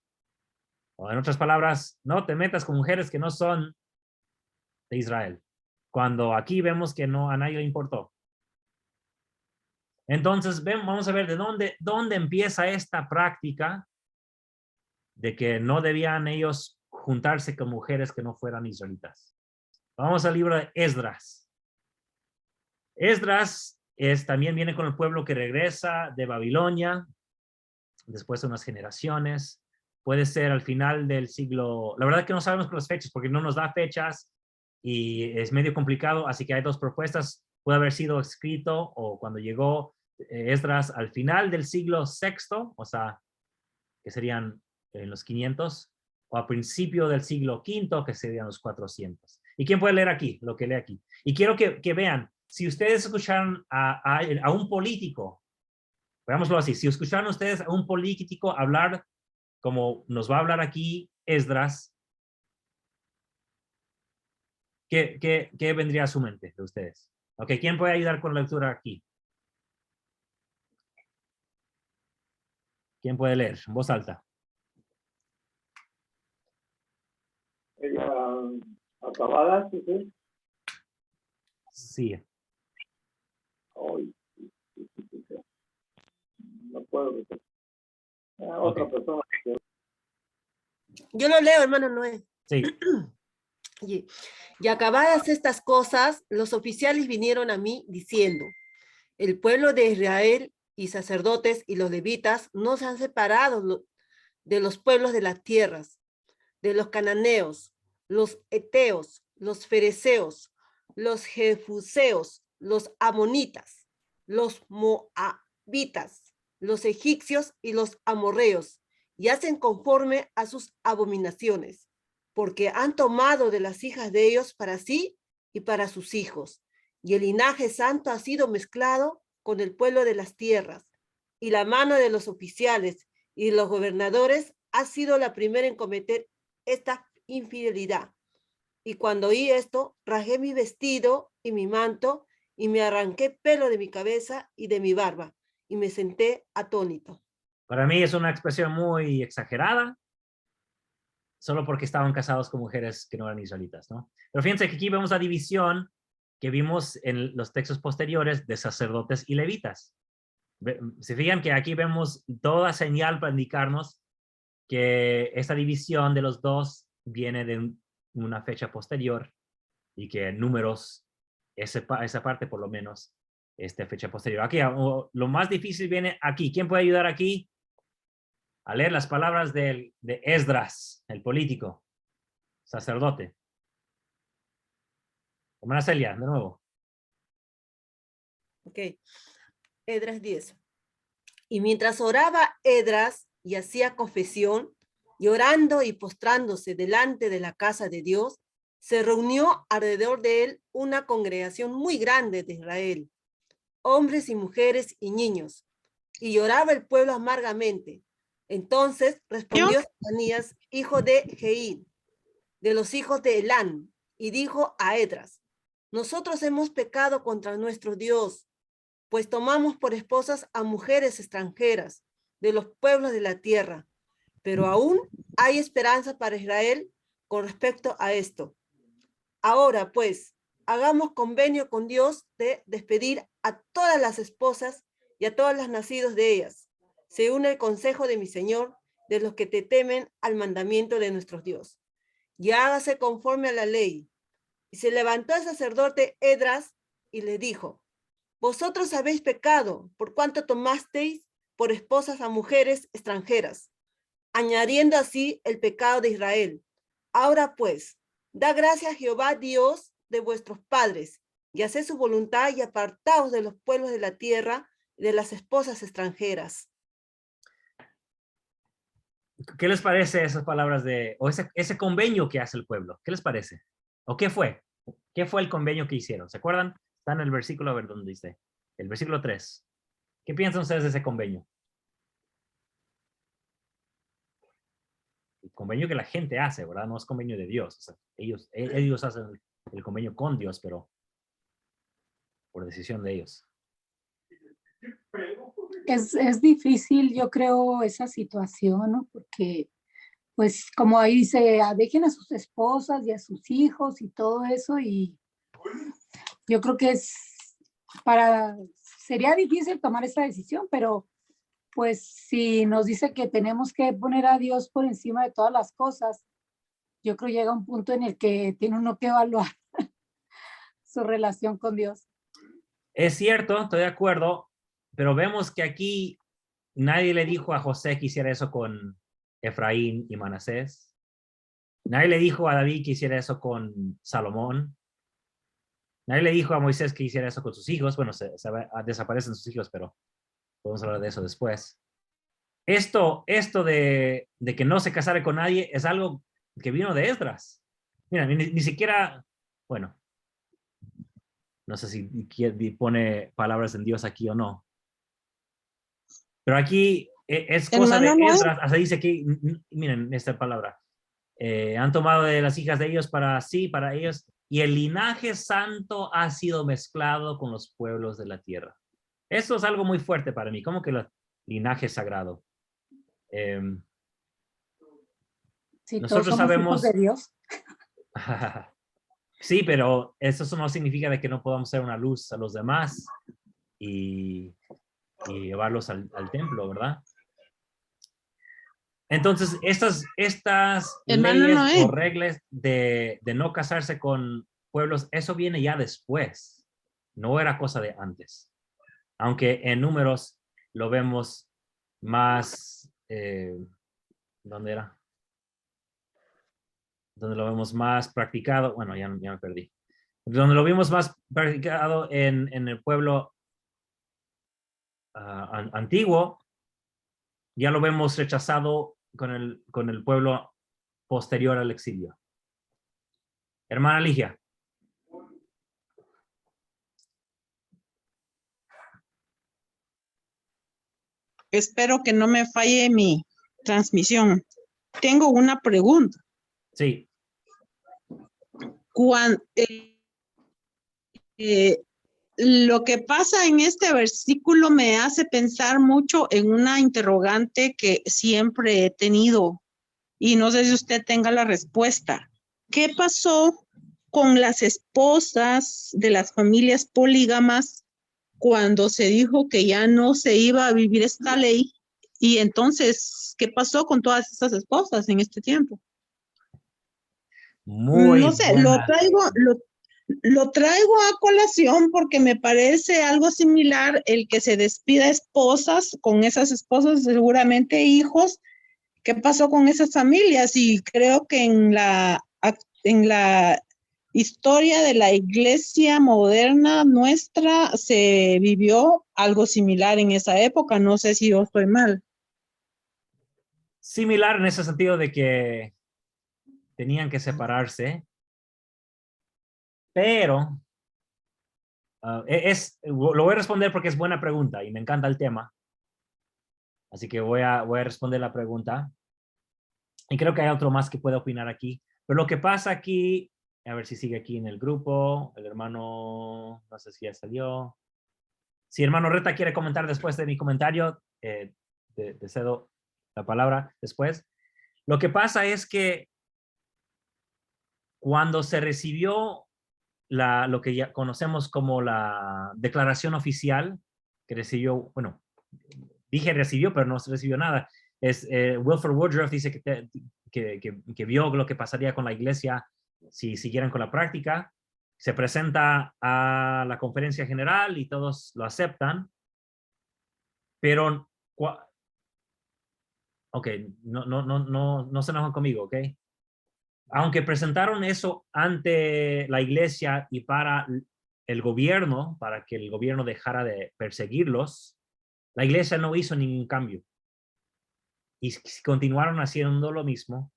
O en otras palabras, no te metas con mujeres que no son de Israel. Cuando aquí vemos que a nadie le importó. Entonces, vamos a ver de dónde empieza esta práctica de que no debían ellos juntarse con mujeres que no fueran israelitas. Vamos al libro de Esdras. Esdras también viene con el pueblo que regresa de Babilonia, después de unas generaciones. Puede ser al final del siglo, la verdad que no sabemos con las fechas porque no nos da fechas y es medio complicado, así que hay dos propuestas. Puede haber sido escrito o cuando llegó Esdras al final del siglo VI, o sea, que serían en los 500, o a principio del siglo V, que serían los 400. ¿Y quién puede leer aquí? Lo que lee aquí. Y quiero que vean, si ustedes escucharon a un político, veámoslo así, si escucharon ustedes a un político hablar como nos va a hablar aquí Esdras, ¿qué vendría a su mente de ustedes? Ok, ¿quién puede ayudar con la lectura aquí? ¿Quién puede leer en voz alta? Ella acabada, ¿sí? Sí. Hoy. No puedo. Otra Ok. persona. Yo lo leo, hermano Noé. Sí. Y acabadas estas cosas, los oficiales vinieron a mí diciendo, el pueblo de Israel y sacerdotes y los levitas no se han separado de los pueblos de las tierras, de los cananeos, los eteos, los fereceos, los jefuseos, los amonitas, los moabitas, los egipcios y los amorreos, y hacen conforme a sus abominaciones, porque han tomado de las hijas de ellos para sí y para sus hijos, y el linaje santo ha sido mezclado con el pueblo de las tierras, y la mano de los oficiales y los gobernadores ha sido la primera en cometer esta infidelidad. Y cuando oí esto, rasgué mi vestido y mi manto y me arranqué pelo de mi cabeza y de mi barba y me senté atónito. Para mí es una expresión muy exagerada, solo porque estaban casados con mujeres que no eran israelitas, ¿no? Pero fíjense que aquí vemos la división que vimos en los textos posteriores de sacerdotes y levitas. Se fijan que aquí vemos toda señal para indicarnos que esta división de los dos viene de una fecha posterior y que Números, esa parte por lo menos, fecha posterior. Aquí, lo más difícil viene aquí. ¿Quién puede ayudar aquí a leer las palabras de Esdras, el político, sacerdote? Hermana Celia, de nuevo. Ok. Esdras 10. Y mientras oraba Esdras y hacía confesión, llorando y postrándose delante de la casa de Dios, se reunió alrededor de él una congregación muy grande de Israel, hombres y mujeres y niños, y lloraba el pueblo amargamente. Entonces respondió Semanías, hijo de Jehiel, de los hijos de Elán, y dijo a Esdras: nosotros hemos pecado contra nuestro Dios, pues tomamos por esposas a mujeres extranjeras de los pueblos de la tierra, pero aún hay esperanza para Israel con respecto a esto. Ahora, pues, hagamos convenio con Dios de despedir a todas las esposas y a todas las nacidos de ellas, según el consejo de mi Señor, de los que te temen al mandamiento de nuestro Dios. Y hágase conforme a la ley. Y se levantó el sacerdote Esdras y le dijo: vosotros habéis pecado, por cuanto tomasteis por esposas a mujeres extranjeras, añadiendo así el pecado de Israel. Ahora pues, da gracias a Jehová Dios de vuestros padres, y haced su voluntad y apartaos de los pueblos de la tierra y de las esposas extranjeras. ¿Qué les parece esas palabras o ese convenio que hace el pueblo? ¿Qué les parece? ¿O qué fue? ¿Qué fue el convenio que hicieron? ¿Se acuerdan? Está en el versículo, a ver dónde dice. El versículo 3. ¿Qué piensan ustedes de ese convenio? El convenio que la gente hace, ¿verdad? No es convenio de Dios. O sea, ellos hacen el convenio con Dios, pero por decisión de ellos. Es difícil, yo creo, esa situación, ¿no? Porque, pues, como ahí dice, dejen a sus esposas y a sus hijos y todo eso, y yo creo que sería difícil tomar esa decisión, pero pues si nos dice que tenemos que poner a Dios por encima de todas las cosas, yo creo llega un punto en el que tiene uno que evaluar su relación con Dios. Es cierto, estoy de acuerdo, pero vemos que aquí nadie le dijo a José que hiciera eso con Efraín y Manasés. Nadie le dijo a David que hiciera eso con Salomón. Nadie le dijo a Moisés que hiciera eso con sus hijos. Bueno, desaparecen sus hijos, pero podemos hablar de eso después. Esto de que no se casara con nadie es algo que vino de Esdras. Mira, ni siquiera, bueno, no sé si pone palabras en Dios aquí o no. Pero aquí es cosa de Esdras. Hasta dice que, miren esta palabra. Han tomado de las hijas de ellos para ellos, y el linaje santo ha sido mezclado con los pueblos de la tierra. Esto es algo muy fuerte para mí, como que el linaje sagrado. Sí, nosotros todos somos sabemos hijos de Dios. Sí, pero eso no significa de que no podamos ser una luz a los demás y llevarlos al templo, ¿verdad? Entonces, estas leyes o reglas de no casarse con pueblos, eso viene ya después. No era cosa de antes. Aunque en Números lo vemos más, ¿dónde era? Donde lo vemos más practicado, bueno, ya me perdí. Donde lo vimos más practicado en el pueblo antiguo, ya lo vemos rechazado con el pueblo posterior al exilio. Hermana Ligia. Espero que no me falle mi transmisión. Tengo una pregunta. Sí, Cuando, lo que pasa en este versículo me hace pensar mucho en una interrogante que siempre he tenido y no sé si usted tenga la respuesta. ¿Qué pasó con las esposas de las familias polígamas cuando se dijo que ya no se iba a vivir esta ley? Y entonces, ¿qué pasó con todas estas esposas en este tiempo? muy No sé, buena. lo traigo a colación porque me parece algo similar el que se despida esposas, con esas esposas seguramente hijos. ¿Qué pasó con esas familias? Y creo que en la historia de la iglesia moderna nuestra se vivió algo similar en esa época. No sé si yo estoy mal. Similar en ese sentido de que tenían que separarse, pero lo voy a responder porque es buena pregunta y me encanta el tema. Así que voy a responder la pregunta. Y creo que hay otro más que puede opinar aquí. Pero lo que pasa aquí, a ver si sigue aquí en el grupo, el hermano, no sé si ya salió. Si hermano Reta quiere comentar después de mi comentario, te cedo la palabra después. Lo que pasa es que cuando se recibió lo que ya conocemos como la declaración oficial, que recibió, bueno, dije recibió, pero no se recibió nada. Wilford Woodruff dice que vio lo que pasaría con la iglesia si siguieran con la práctica. Se presenta a la conferencia general y todos lo aceptan, pero, ok, no se enojan conmigo, ok. Aunque presentaron eso ante la iglesia y para el gobierno, para que el gobierno dejara de perseguirlos, la iglesia no hizo ningún cambio. Y continuaron haciendo lo mismo,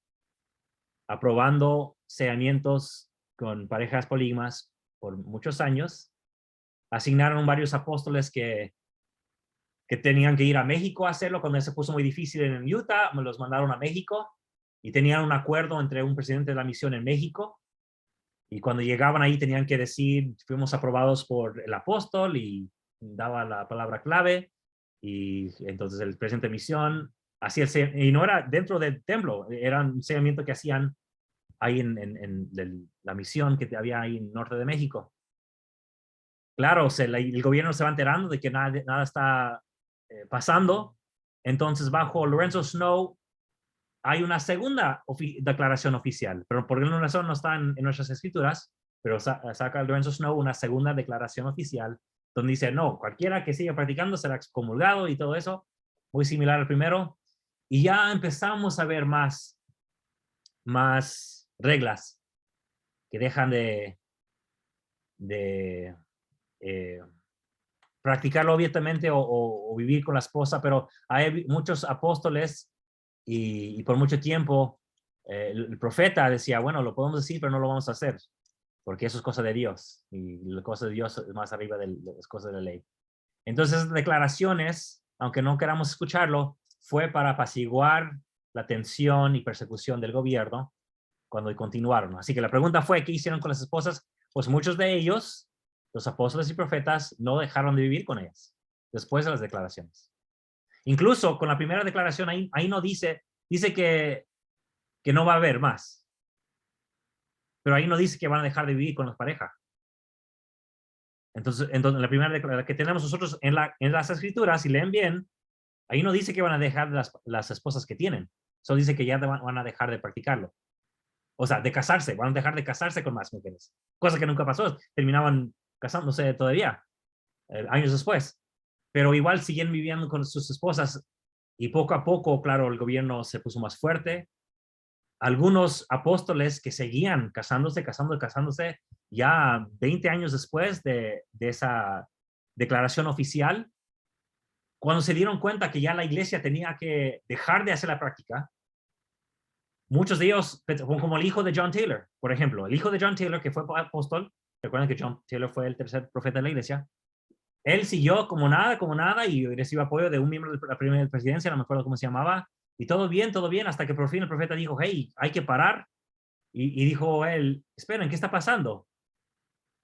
aprobando sellamientos con parejas polígamas por muchos años. Asignaron varios apóstoles que tenían que ir a México a hacerlo cuando se puso muy difícil en Utah, me los mandaron a México y tenían un acuerdo entre un presidente de la misión en México y cuando llegaban ahí tenían que decir, fuimos aprobados por el apóstol y daba la palabra clave y entonces el presidente de misión hacía y no era dentro del templo, era un sellamiento que hacían ahí en la misión que había ahí en el norte de México. Claro, el gobierno se va enterando de que nada está pasando, entonces bajo Lorenzo Snow hay una segunda declaración oficial, pero por alguna razón no está en nuestras escrituras, pero saca Lorenzo Snow una segunda declaración oficial donde dice, no, cualquiera que siga practicando será excomulgado y todo eso, muy similar al primero, y ya empezamos a ver más reglas que dejan de practicarlo abiertamente o vivir con la esposa, pero hay muchos apóstoles y por mucho tiempo el profeta decía, bueno, lo podemos decir, pero no lo vamos a hacer, porque eso es cosa de Dios, y la cosa de Dios es más arriba de las cosas de la ley. Entonces, esas declaraciones, aunque no queramos escucharlo, fue para apaciguar la tensión y persecución del gobierno cuando continuaron. Así que la pregunta fue, ¿qué hicieron con las esposas? Pues muchos de ellos, los apóstoles y profetas, no dejaron de vivir con ellas después de las declaraciones. Incluso con la primera declaración, ahí no dice que no va a haber más. Pero ahí no dice que van a dejar de vivir con las parejas. Entonces la primera declaración que tenemos nosotros en las escrituras, si leen bien, ahí no dice que van a dejar las esposas que tienen. Solo dice que ya van a dejar de practicarlo. O sea, de casarse, van a dejar de casarse con más mujeres. Cosa que nunca pasó, terminaban casándose todavía, años después. Pero igual siguen viviendo con sus esposas y poco a poco, claro, el gobierno se puso más fuerte. Algunos apóstoles que seguían casándose, ya 20 años después de esa declaración oficial, cuando se dieron cuenta que ya la iglesia tenía que dejar de hacer la práctica, muchos de ellos, como el hijo de John Taylor, por ejemplo, el hijo de John Taylor, que fue apóstol, recuerden que John Taylor fue el tercer profeta de la iglesia, él siguió como nada, y recibió apoyo de un miembro de la primera presidencia, no me acuerdo cómo se llamaba, y todo bien, hasta que por fin el profeta dijo, hey, hay que parar, y dijo él, esperen, ¿qué está pasando?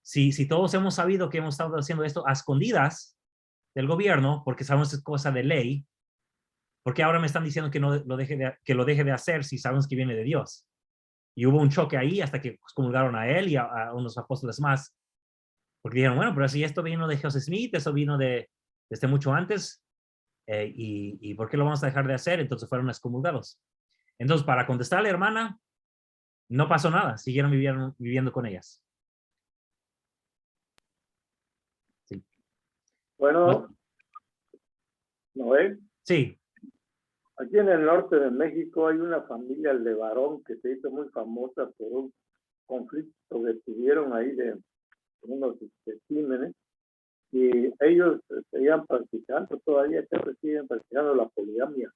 Si todos hemos sabido que hemos estado haciendo esto a escondidas del gobierno, porque sabemos que es cosa de ley, ¿por qué ahora me están diciendo que que lo deje de hacer si sabemos que viene de Dios? Y hubo un choque ahí hasta que excomulgaron a él y a unos apóstoles más. Porque dijeron, bueno, pero si esto vino de Joseph Smith, eso vino desde mucho antes, y ¿por qué lo vamos a dejar de hacer? Entonces fueron excomulgados. Entonces, para contestarle, hermana, no pasó nada, siguieron viviendo con ellas. Sí. Bueno, Noé, Sí, aquí en el norte de México hay una familia, el de Varón, que se hizo muy famosa por un conflicto que tuvieron ahí de unos especímenes, y ellos seguían practicando, todavía creo que siguen practicando la poligamia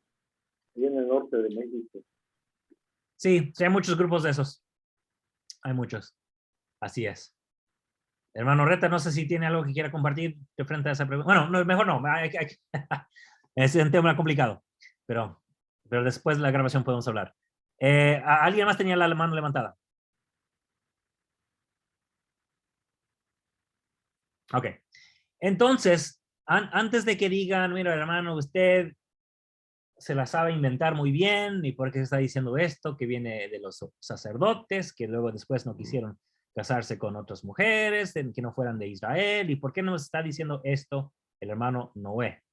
ahí en el norte de México. sí, hay muchos grupos de esos. Hay muchos. Así es. Hermano Reta, no sé si tiene algo que quiera compartir de frente a esa pregunta. Bueno, no, mejor no. Es un tema complicado, pero después de la grabación podemos hablar. ¿Alguien más tenía la mano levantada? Ok. Entonces, antes de que digan, mira, hermano, usted se la sabe inventar muy bien, y por qué se está diciendo esto, que viene de los sacerdotes, que luego después no quisieron casarse con otras mujeres, que no fueran de Israel, y por qué nos está diciendo esto el hermano Noé.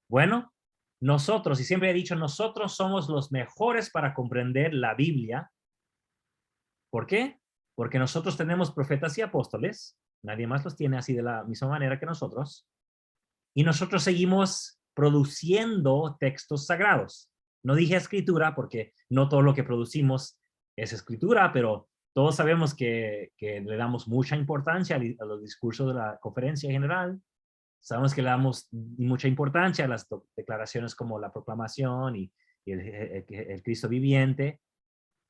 Bueno, nosotros, y siempre he dicho, nosotros somos los mejores para comprender la Biblia. ¿Por qué? Porque nosotros tenemos profetas y apóstoles, nadie más los tiene así de la misma manera que nosotros, y nosotros seguimos produciendo textos sagrados. No dije escritura porque no todo lo que producimos es escritura, pero todos sabemos que le damos mucha importancia a los discursos de la conferencia general. Sabemos que le damos mucha importancia a las declaraciones como la proclamación y el Cristo viviente.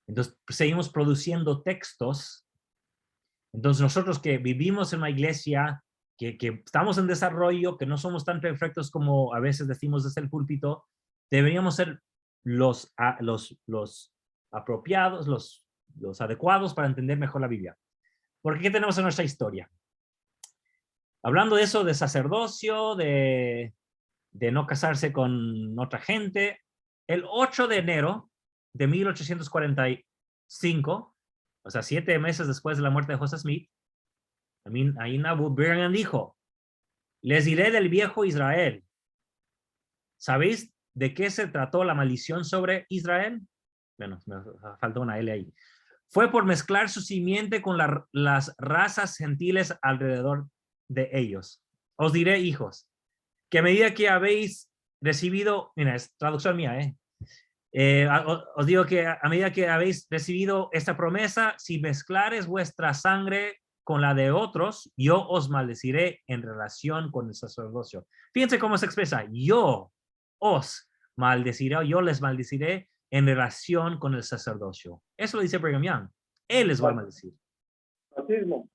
Entonces, seguimos produciendo textos. Entonces, nosotros que vivimos en una iglesia, que estamos en desarrollo, que no somos tan perfectos como a veces decimos desde el púlpito, deberíamos ser los apropiados, los adecuados para entender mejor la Biblia. Porque ¿qué tenemos en nuestra historia? Hablando de eso, de sacerdocio, de no casarse con otra gente, el 8 de enero de 1845, o sea, 7 meses después de la muerte de Joseph Smith, ahí Nabu Brigham dijo, les diré del viejo Israel. ¿Sabéis de qué se trató la maldición sobre Israel? Bueno, me falta una L ahí. Fue por mezclar su simiente con las razas gentiles alrededor de ellos. Os diré, hijos, que a medida que habéis recibido, mira, es traducción mía, os digo que a medida que habéis recibido esta promesa, si mezclares vuestra sangre con la de otros, yo os maldeciré en relación con el sacerdocio. Fíjense cómo se expresa, yo os maldeciré, yo les maldeciré en relación con el sacerdocio. Eso lo dice Brigham Young. Él les va a maldecir. Racismo.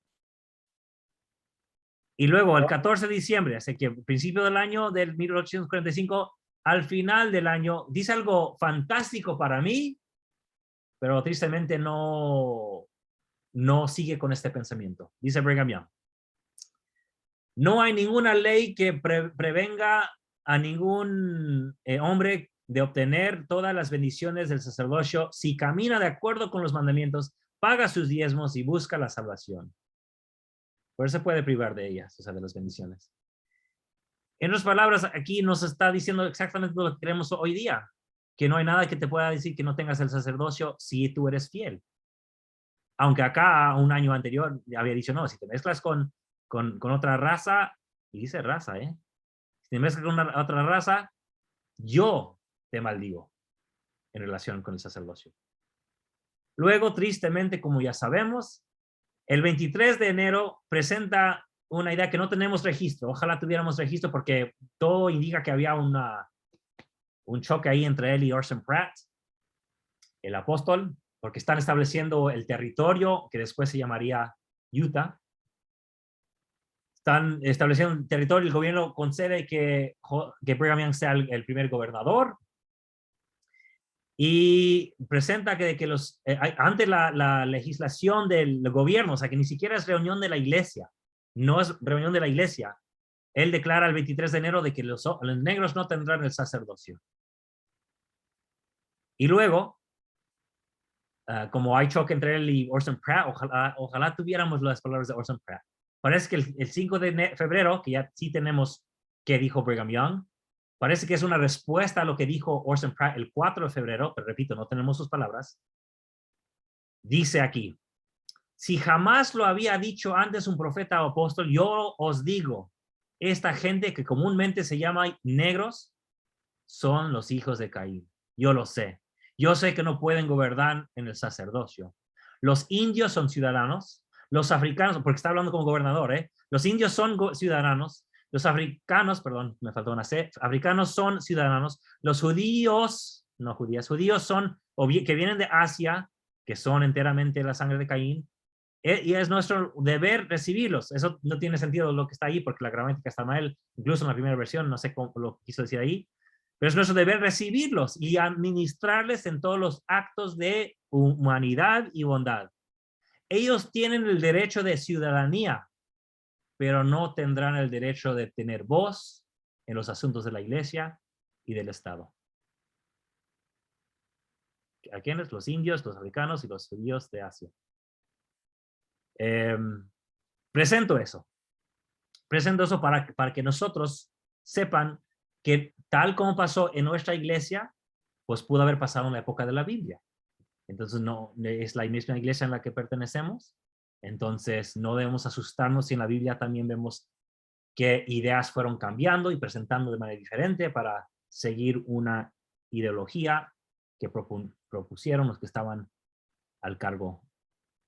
Y luego el 14 de diciembre, así que principio del año del 1845, al final del año, dice algo fantástico para mí, pero tristemente no sigue con este pensamiento. Dice Brigham Young, no hay ninguna ley que prevenga a ningún hombre de obtener todas las bendiciones del sacerdocio si camina de acuerdo con los mandamientos, paga sus diezmos y busca la salvación. Por eso se puede privar de ellas, o sea, de las bendiciones. En otras palabras, aquí nos está diciendo exactamente lo que queremos hoy día, que no hay nada que te pueda decir que no tengas el sacerdocio si tú eres fiel. Aunque acá, un año anterior, había dicho, no, si te mezclas con otra raza, y dice raza, si te mezclas con otra raza, yo te maldigo en relación con el sacerdocio. Luego, tristemente, como ya sabemos, el 23 de enero presenta una idea que no tenemos registro. Ojalá tuviéramos registro porque todo indica que había un choque ahí entre él y Orson Pratt, el apóstol, porque están estableciendo el territorio que después se llamaría Utah. están estableciendo un territorio, el gobierno concede que Brigham Young sea el primer gobernador y presenta que antes la legislación del gobierno, o sea, que ni siquiera es reunión de la iglesia, no es reunión de la iglesia. Él declara el 23 de enero de que los negros no tendrán el sacerdocio. Y luego, como hay choque entre él y Orson Pratt, ojalá tuviéramos las palabras de Orson Pratt. Parece que el 5 de febrero, que ya sí tenemos qué dijo Brigham Young, parece que es una respuesta a lo que dijo Orson Pratt el 4 de febrero, pero repito, no tenemos sus palabras. Dice aquí, si jamás lo había dicho antes un profeta o apóstol, yo os digo, esta gente que comúnmente se llama negros son los hijos de Caín. Yo lo sé. Yo sé que no pueden gobernar en el sacerdocio. Los indios son ciudadanos. Los africanos, porque está hablando como gobernador, los indios son ciudadanos. Los africanos, perdón, me faltó una C. Africanos son ciudadanos. Los judíos, no judías, judíos son, que vienen de Asia, que son enteramente la sangre de Caín. Y es nuestro deber recibirlos. Eso no tiene sentido lo que está ahí, porque la gramática está mal, incluso en la primera versión, no sé cómo lo quiso decir ahí. Pero es nuestro deber recibirlos y administrarles en todos los actos de humanidad y bondad. Ellos tienen el derecho de ciudadanía, pero no tendrán el derecho de tener voz en los asuntos de la iglesia y del Estado. ¿A quiénes? Los indios, los africanos y los judíos de Asia. Presento eso. Presento eso para que nosotros sepan que tal como pasó en nuestra iglesia, pues pudo haber pasado en la época de la Biblia. Entonces no es la misma iglesia en la que pertenecemos. Entonces no debemos asustarnos si en la Biblia también vemos que ideas fueron cambiando y presentando de manera diferente para seguir una ideología que propusieron los que estaban al cargo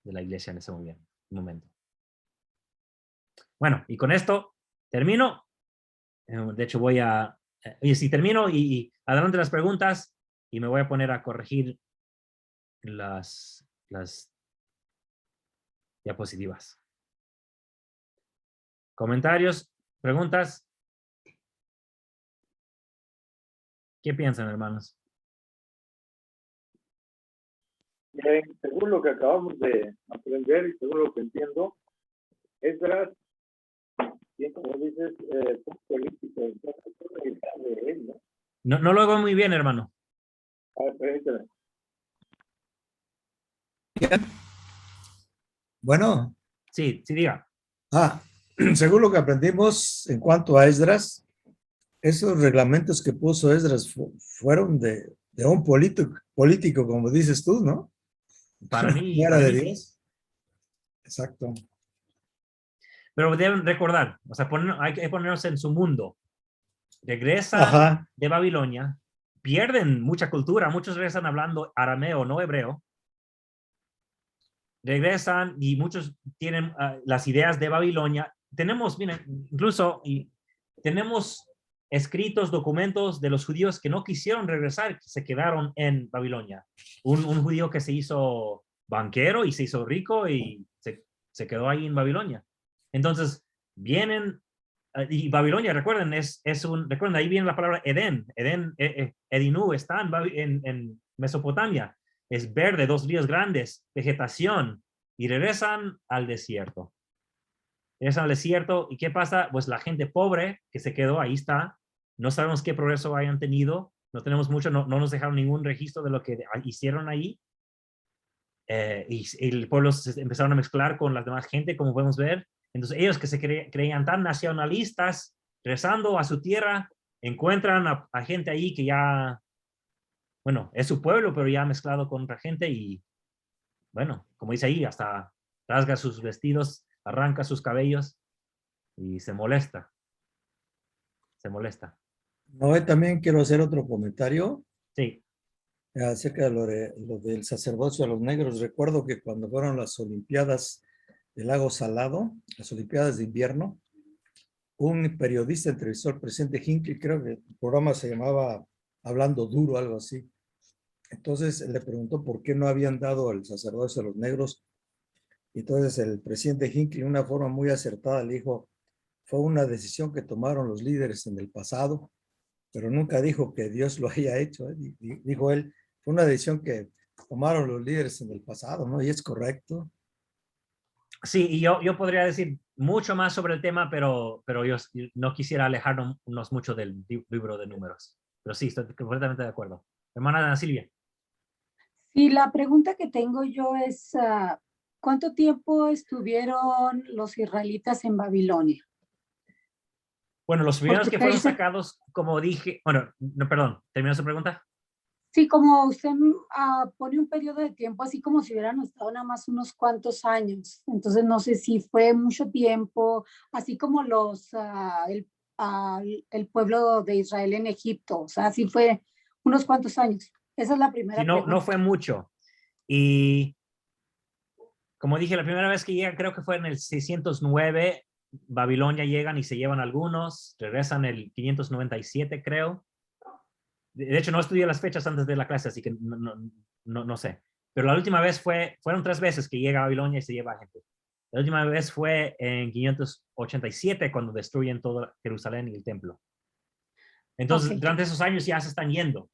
de la iglesia en ese momento. Bueno, y con esto termino. De hecho voy a... Y si termino y adelante las preguntas y me voy a poner a corregir las diapositivas. ¿Comentarios? ¿Preguntas? ¿Qué piensan, hermanos? Bien, según lo que acabamos de aprender y según lo que entiendo, Esdras, bien como dices, fue político, entonces fue la idea de él, ¿no? No lo hago muy bien, hermano. A ver, permíteme. Bien. Bueno. Sí, diga. Según lo que aprendimos en cuanto a Esdras, esos reglamentos que puso Esdras fueron de un político, como dices tú, ¿no? Para mí. Era de Dios. Exacto. Pero deben recordar, o sea, hay que ponernos en su mundo. Regresan de Babilonia, pierden mucha cultura, muchos regresan hablando arameo, no hebreo. Regresan y muchos tienen las ideas de Babilonia. Tenemos, miren, incluso tenemos escritos, documentos de los judíos que no quisieron regresar, que se quedaron en Babilonia. Un judío que se hizo banquero y se hizo rico y se quedó ahí en Babilonia. Entonces, vienen, y Babilonia, recuerden, recuerden, ahí viene la palabra Edén, Edinú, está en Mesopotamia. Es verde, 2 ríos grandes, vegetación, y regresan al desierto. Regresan al desierto, ¿y qué pasa? Pues la gente pobre que se quedó, ahí está. No sabemos qué progreso hayan tenido, no tenemos mucho, no nos dejaron ningún registro de lo que hicieron ahí. Y el pueblo se empezaron a mezclar con la demás gente, como podemos ver. Entonces ellos que se creían tan nacionalistas, regresando a su tierra, encuentran a gente ahí que ya... Bueno, es su pueblo, pero ya mezclado con otra gente y, bueno, como dice ahí, hasta rasga sus vestidos, arranca sus cabellos y se molesta. Se molesta. No, también quiero hacer otro comentario. Sí. Acerca de lo del sacerdocio a los negros. Recuerdo que cuando fueron las Olimpiadas del Lago Salado, las Olimpiadas de invierno, un periodista entrevistó al presidente Hinckley, creo que el programa se llamaba Hablando Duro, algo así. Entonces le preguntó por qué no habían dado el sacerdocio a los negros. Entonces el presidente Hinckley, de una forma muy acertada, le dijo, fue una decisión que tomaron los líderes en el pasado, pero nunca dijo que Dios lo haya hecho. Dijo él, fue una decisión que tomaron los líderes en el pasado, ¿no? Y es correcto. Sí, y yo podría decir mucho más sobre el tema, pero yo no quisiera alejarnos mucho del libro de Números. Pero sí, estoy completamente de acuerdo. Hermana Ana Silvia. Sí, la pregunta que tengo yo es, ¿cuánto tiempo estuvieron los israelitas en Babilonia? Bueno, los primeros Porque que usted fueron dice, sacados, como dije, bueno, no, perdón, ¿terminó su pregunta? sí, como usted pone un periodo de tiempo así como si hubieran estado nada más unos cuantos años. Entonces no sé si fue mucho tiempo, así como el pueblo de Israel en Egipto. O sea, sí fue unos cuantos años. Esa es la Sí, primera no pregunta. fue mucho. Y como dije, la primera vez que llegan, creo que fue en el 609, Babilonia llegan y se llevan algunos, regresan el 597, creo. De hecho, no estudié las fechas antes de la clase, así que no sé. Pero la última vez fueron 3 veces que llega a Babilonia y se lleva gente. La última vez fue en 587, cuando destruyen todo Jerusalén y el templo. Entonces, Ok, durante esos años ya se están yendo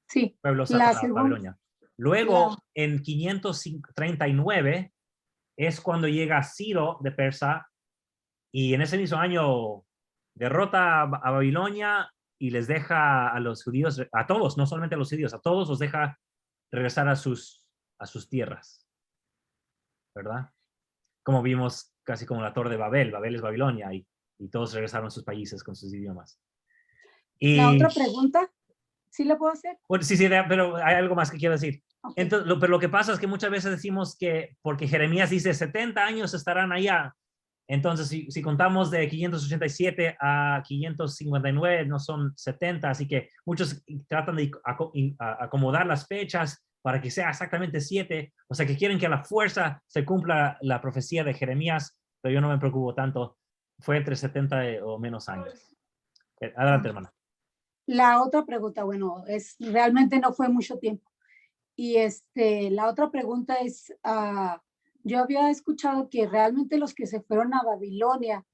sí. pueblos La para segunda, Babilonia. Luego, en 539, es cuando llega Ciro de Persa, y en ese mismo año derrota a Babilonia y les deja a los judíos, a todos, no solamente a los judíos, a todos los deja regresar a sus tierras, ¿verdad? Como vimos casi como la Torre de Babel. Babel es Babilonia, y todos regresaron a sus países con sus idiomas. la Y otra pregunta, ¿sí la puedo hacer? bueno, sí, pero hay algo más que quiero decir. Ok. Entonces, pero lo que pasa es que muchas veces decimos que, porque Jeremías dice 70 años estarán allá, entonces si contamos de 587 a 559 no son 70, así que muchos tratan de acomodar las fechas para que sea exactamente 7, o sea que quieren que a la fuerza se cumpla la profecía de Jeremías, pero yo no me preocupo tanto, fue entre 70 o menos años. Adelante, hermana. La otra pregunta, bueno, realmente no fue mucho tiempo. Y la otra pregunta es, yo había escuchado que realmente los que se fueron a Babilonia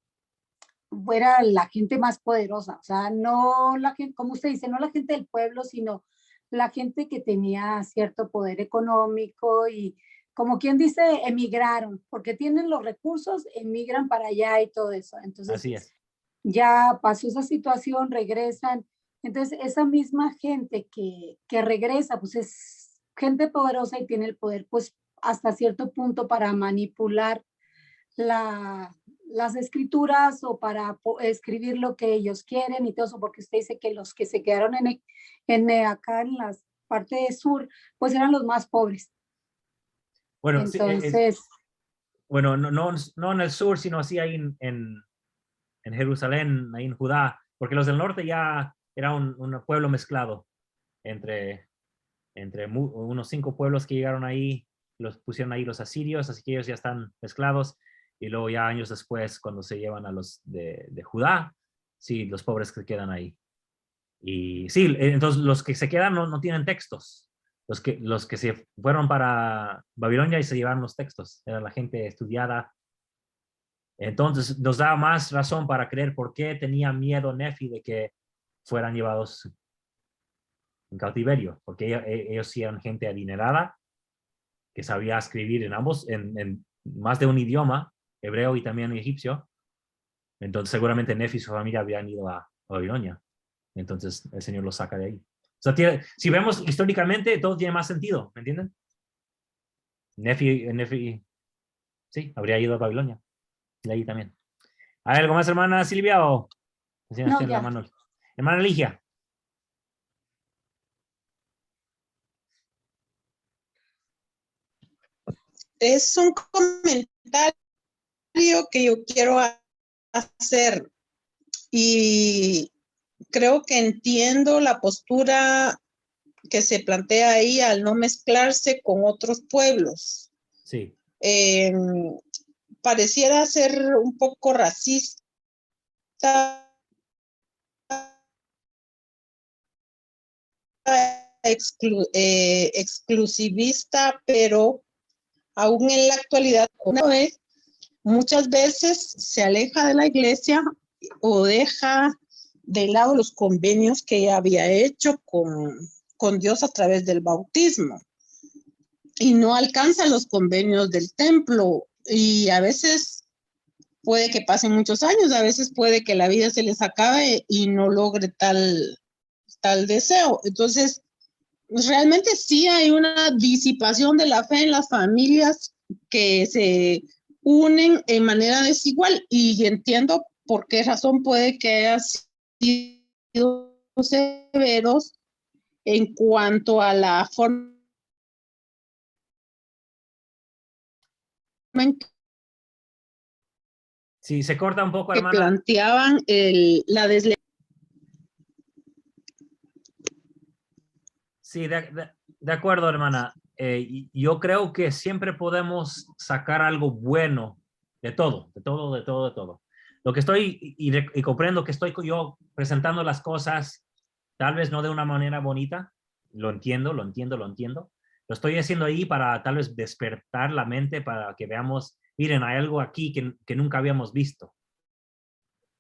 era la gente más poderosa, o sea, no la gente, como usted dice, no la gente del pueblo, sino la gente que tenía cierto poder económico y como quien dice, emigraron, porque tienen los recursos, emigran para allá y todo eso. Entonces, Así es. ya pasó esa situación, regresan. Entonces, esa misma gente que regresa, pues es gente poderosa y tiene el poder, pues hasta cierto punto para manipular las escrituras o para escribir lo que ellos quieren y todo eso, porque usted dice que los que se quedaron acá en la parte sur, pues eran los más pobres. Bueno, sí, Entonces, bueno, no en el sur, sino así ahí en Jerusalén, ahí en Judá, porque los del norte ya era un pueblo mezclado entre unos 5 pueblos que llegaron ahí, los pusieron ahí los asirios, así que ellos ya están mezclados, y luego ya años después, cuando se llevan a los de Judá, sí, los pobres que quedan ahí. Y sí, entonces los que se quedan no tienen textos. Los que se fueron para Babilonia y se llevaron los textos, era la gente estudiada. Entonces nos da más razón para creer por qué tenía miedo Nefi de que fueran llevados en cautiverio, porque ellos sí eran gente adinerada, que sabía escribir en ambos, en más de un idioma, hebreo y también egipcio. Entonces seguramente Nefi y su familia habían ido a Babilonia. Entonces el Señor los saca de ahí. O sea, si vemos históricamente, todo tiene más sentido, ¿me entienden? Nefi, sí, habría ido a Babilonia. De ahí también. ¿Hay algo más, hermana Silvia, o no, en la ya. mano? Hermana Ligia. Es un comentario que yo quiero hacer y creo que entiendo la postura que se plantea ahí al no mezclarse con otros pueblos. Sí. Pareciera ser un poco racista, exclusivista, pero aún en la actualidad, una vez, muchas veces se aleja de la iglesia o deja de lado los convenios que ella había hecho con Dios a través del bautismo y no alcanza los convenios del templo, y a veces puede que pasen muchos años, a veces puede que la vida se les acabe y no logre tal deseo. Entonces, realmente sí hay una disipación de la fe en las familias que se unen en manera desigual, y entiendo por qué razón puede que haya sido severos en cuanto a la forma en Sí, se corta un poco, que hermana. planteaban la deslealtad. Sí, de acuerdo, hermana. Yo creo que siempre podemos sacar algo bueno de todo, de todo, de todo, de todo. Lo que estoy, y comprendo que estoy yo presentando las cosas, tal vez no de una manera bonita, lo entiendo, lo entiendo, lo entiendo. Lo estoy haciendo ahí para tal vez despertar la mente, para que veamos, miren, hay algo aquí que nunca habíamos visto.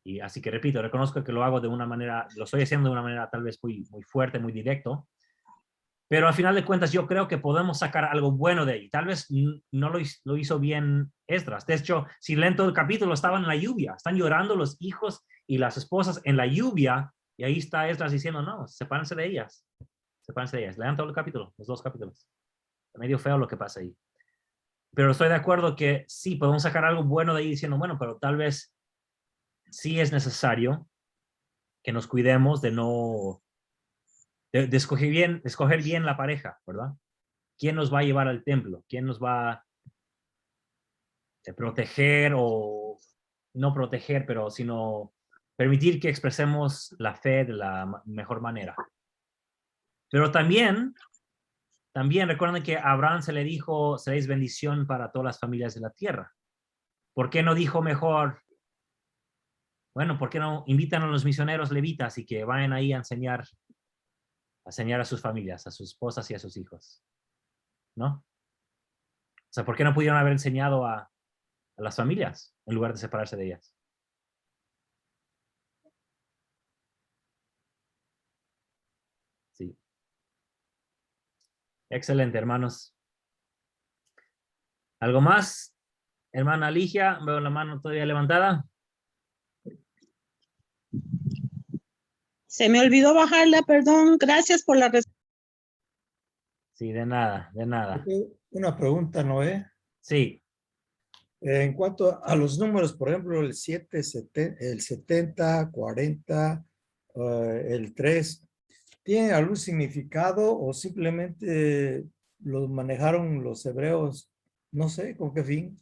Y así que repito, reconozco que lo hago de una manera, lo estoy haciendo de una manera tal vez muy, muy fuerte, muy directo, pero al final de cuentas yo creo que podemos sacar algo bueno de ahí. Tal vez no lo hizo bien Esdras. De hecho, si leen todo el capítulo, estaban en la lluvia, están llorando los hijos y las esposas en la lluvia, y ahí está Esdras diciendo, no, sepárense de ellas, sepárense de ellas. Lean todo el capítulo, los 2 capítulos. Es medio feo lo que pasa ahí. Pero estoy de acuerdo que sí, podemos sacar algo bueno de ahí diciendo, bueno, pero tal vez sí es necesario que nos cuidemos de no, de escoger bien la pareja, ¿verdad? ¿Quién nos va a llevar al templo? ¿Quién nos va a proteger o no proteger, pero sino permitir que expresemos la fe de la mejor manera? Pero también recuerden que a Abraham se le dijo, seréis bendición para todas las familias de la tierra. ¿Por qué no dijo mejor, bueno, por qué no invitan a los misioneros levitas y que vayan ahí a enseñar a sus familias, a sus esposas y a sus hijos? ¿No? O sea, ¿por qué no pudieron haber enseñado a las familias en lugar de separarse de ellas? Sí. Excelente, hermanos. ¿Algo más? Hermana Ligia, veo la mano todavía levantada. Se me olvidó bajarla, perdón. Gracias por la respuesta. Sí, de nada, de nada. Una pregunta, Noé. Sí. En cuanto a los números, por ejemplo, el 7, el 70, 40, el 3, ¿tiene algún significado o simplemente los manejaron los hebreos, no sé, con qué fin?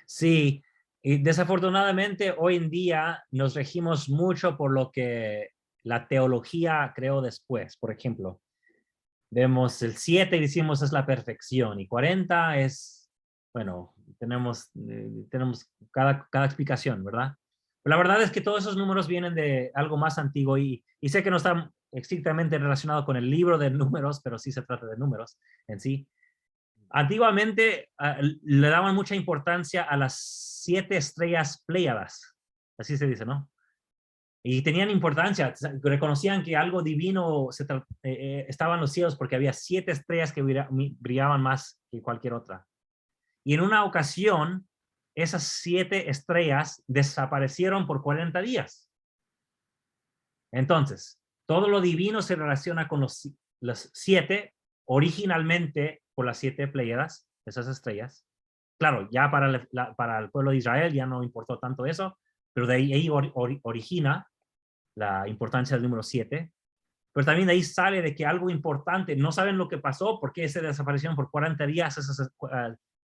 Sí, y desafortunadamente hoy en día nos regimos mucho por lo que la teología creó después. Por ejemplo, vemos el 7 y decimos es la perfección, y 40 es, bueno, tenemos cada explicación, ¿verdad? Pero la verdad es que todos esos números vienen de algo más antiguo, y sé que no está estrictamente relacionado con el libro de números, pero sí se trata de números en sí. Antiguamente le daban mucha importancia a las 7 estrellas Pléyades, así se dice, ¿no? Y tenían importancia, reconocían que algo divino estaba en los cielos porque había 7 estrellas que brillaban más que cualquier otra. Y en una ocasión, esas 7 estrellas desaparecieron por 40 días. Entonces, todo lo divino se relaciona con los 7, originalmente por las 7 Pléyades, esas estrellas. Claro, ya para el pueblo de Israel ya no importó tanto eso, pero de ahí origina la importancia del número 7. Pero también de ahí sale de que algo importante, no saben lo que pasó, por qué se desaparecieron por 40 días esas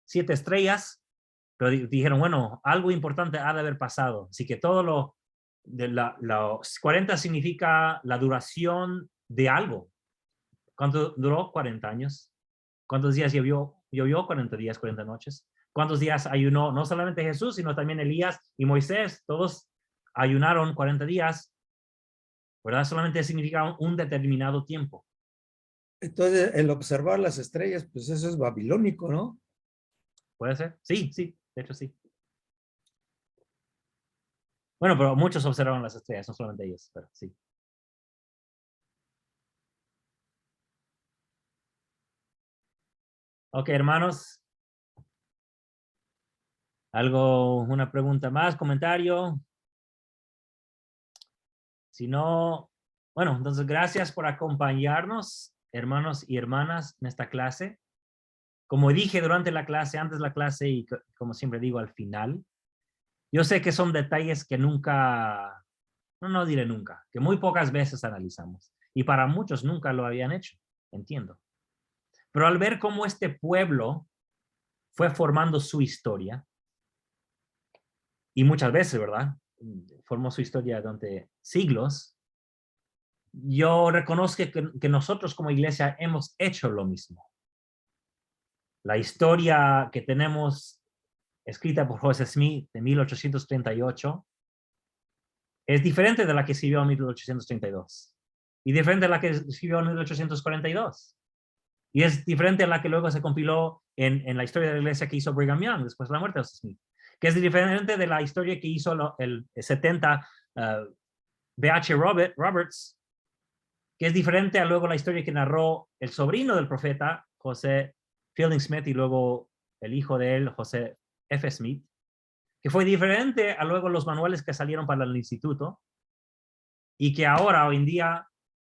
7 estrellas, pero dijeron, bueno, algo importante ha de haber pasado. Así que todo lo 40 significa la duración de algo. ¿Cuánto duró? 40 años. ¿Cuántos días llovió? Llovió 40 días, 40 noches. ¿Cuántos días ayunó? No solamente Jesús, sino también Elías y Moisés. Todos ayunaron 40 días, ¿verdad? Solamente significa un determinado tiempo. Entonces, el observar las estrellas, pues eso es babilónico, ¿no? ¿Puede ser? Sí, sí, de hecho sí. Bueno, pero muchos observaron las estrellas, no solamente ellos, pero sí. Ok, hermanos. ¿Algo, una pregunta más, comentario? Si no, bueno, entonces gracias por acompañarnos, hermanos y hermanas, en esta clase. Como dije durante la clase, antes de la clase y como siempre digo al final, yo sé que son detalles que nunca, no diré nunca, que muy pocas veces analizamos. Y para muchos nunca lo habían hecho, entiendo. Pero al ver cómo este pueblo fue formando su historia, y muchas veces, ¿verdad? Formó su historia durante siglos. Yo reconozco que nosotros como iglesia hemos hecho lo mismo. La historia que tenemos escrita por Joseph Smith de 1838 es diferente de la que escribió en 1832 y diferente de la que escribió en 1842. Y es diferente a la que luego se compiló en la historia de la iglesia que hizo Brigham Young después de la muerte de Joseph Smith, que es diferente de la historia que hizo el 70 B.H. Roberts, que es diferente a luego la historia que narró el sobrino del profeta, José Fielding Smith, y luego el hijo de él, José F. Smith, que fue diferente a luego los manuales que salieron para el instituto, y que ahora, hoy en día,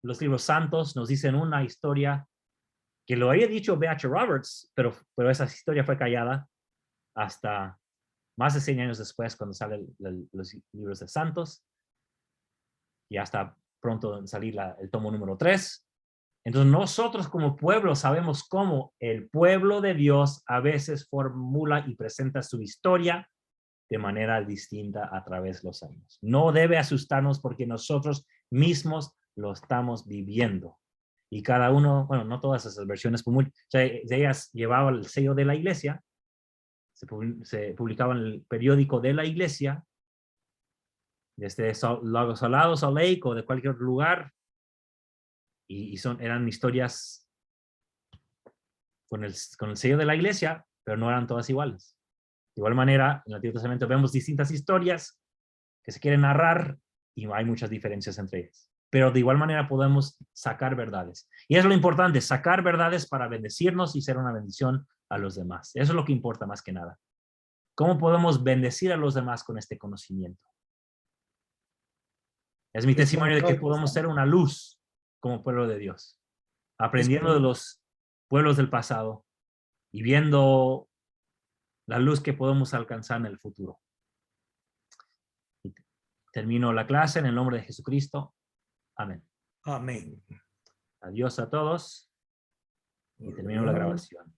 los libros santos nos dicen una historia que lo había dicho B.H. Roberts, pero esa historia fue callada hasta más de 100 años después, cuando salen los libros de santos, y hasta pronto salir el tomo número 3. Entonces nosotros como pueblo sabemos cómo el pueblo de Dios a veces formula y presenta su historia de manera distinta a través de los años. No debe asustarnos porque nosotros mismos lo estamos viviendo. Y cada uno, bueno, no todas esas versiones, de ellas llevaban el sello de la iglesia, se publicaba en el periódico de la iglesia, desde Lago Salado, Salt Lake o de cualquier otro lugar, y eran historias con el sello de la iglesia, pero no eran todas iguales. De igual manera, en el Antiguo Testamento vemos distintas historias que se quieren narrar y hay muchas diferencias entre ellas. Pero de igual manera podemos sacar verdades. Y eso es lo importante, sacar verdades para bendecirnos y ser una bendición a los demás. Eso es lo que importa más que nada. ¿Cómo podemos bendecir a los demás con este conocimiento? Es mi testimonio de que podemos ser una luz como pueblo de Dios, aprendiendo de los pueblos del pasado y viendo la luz que podemos alcanzar en el futuro. Y termino la clase en el nombre de Jesucristo. Amén. Amén. Adiós a todos. Y termino la grabación.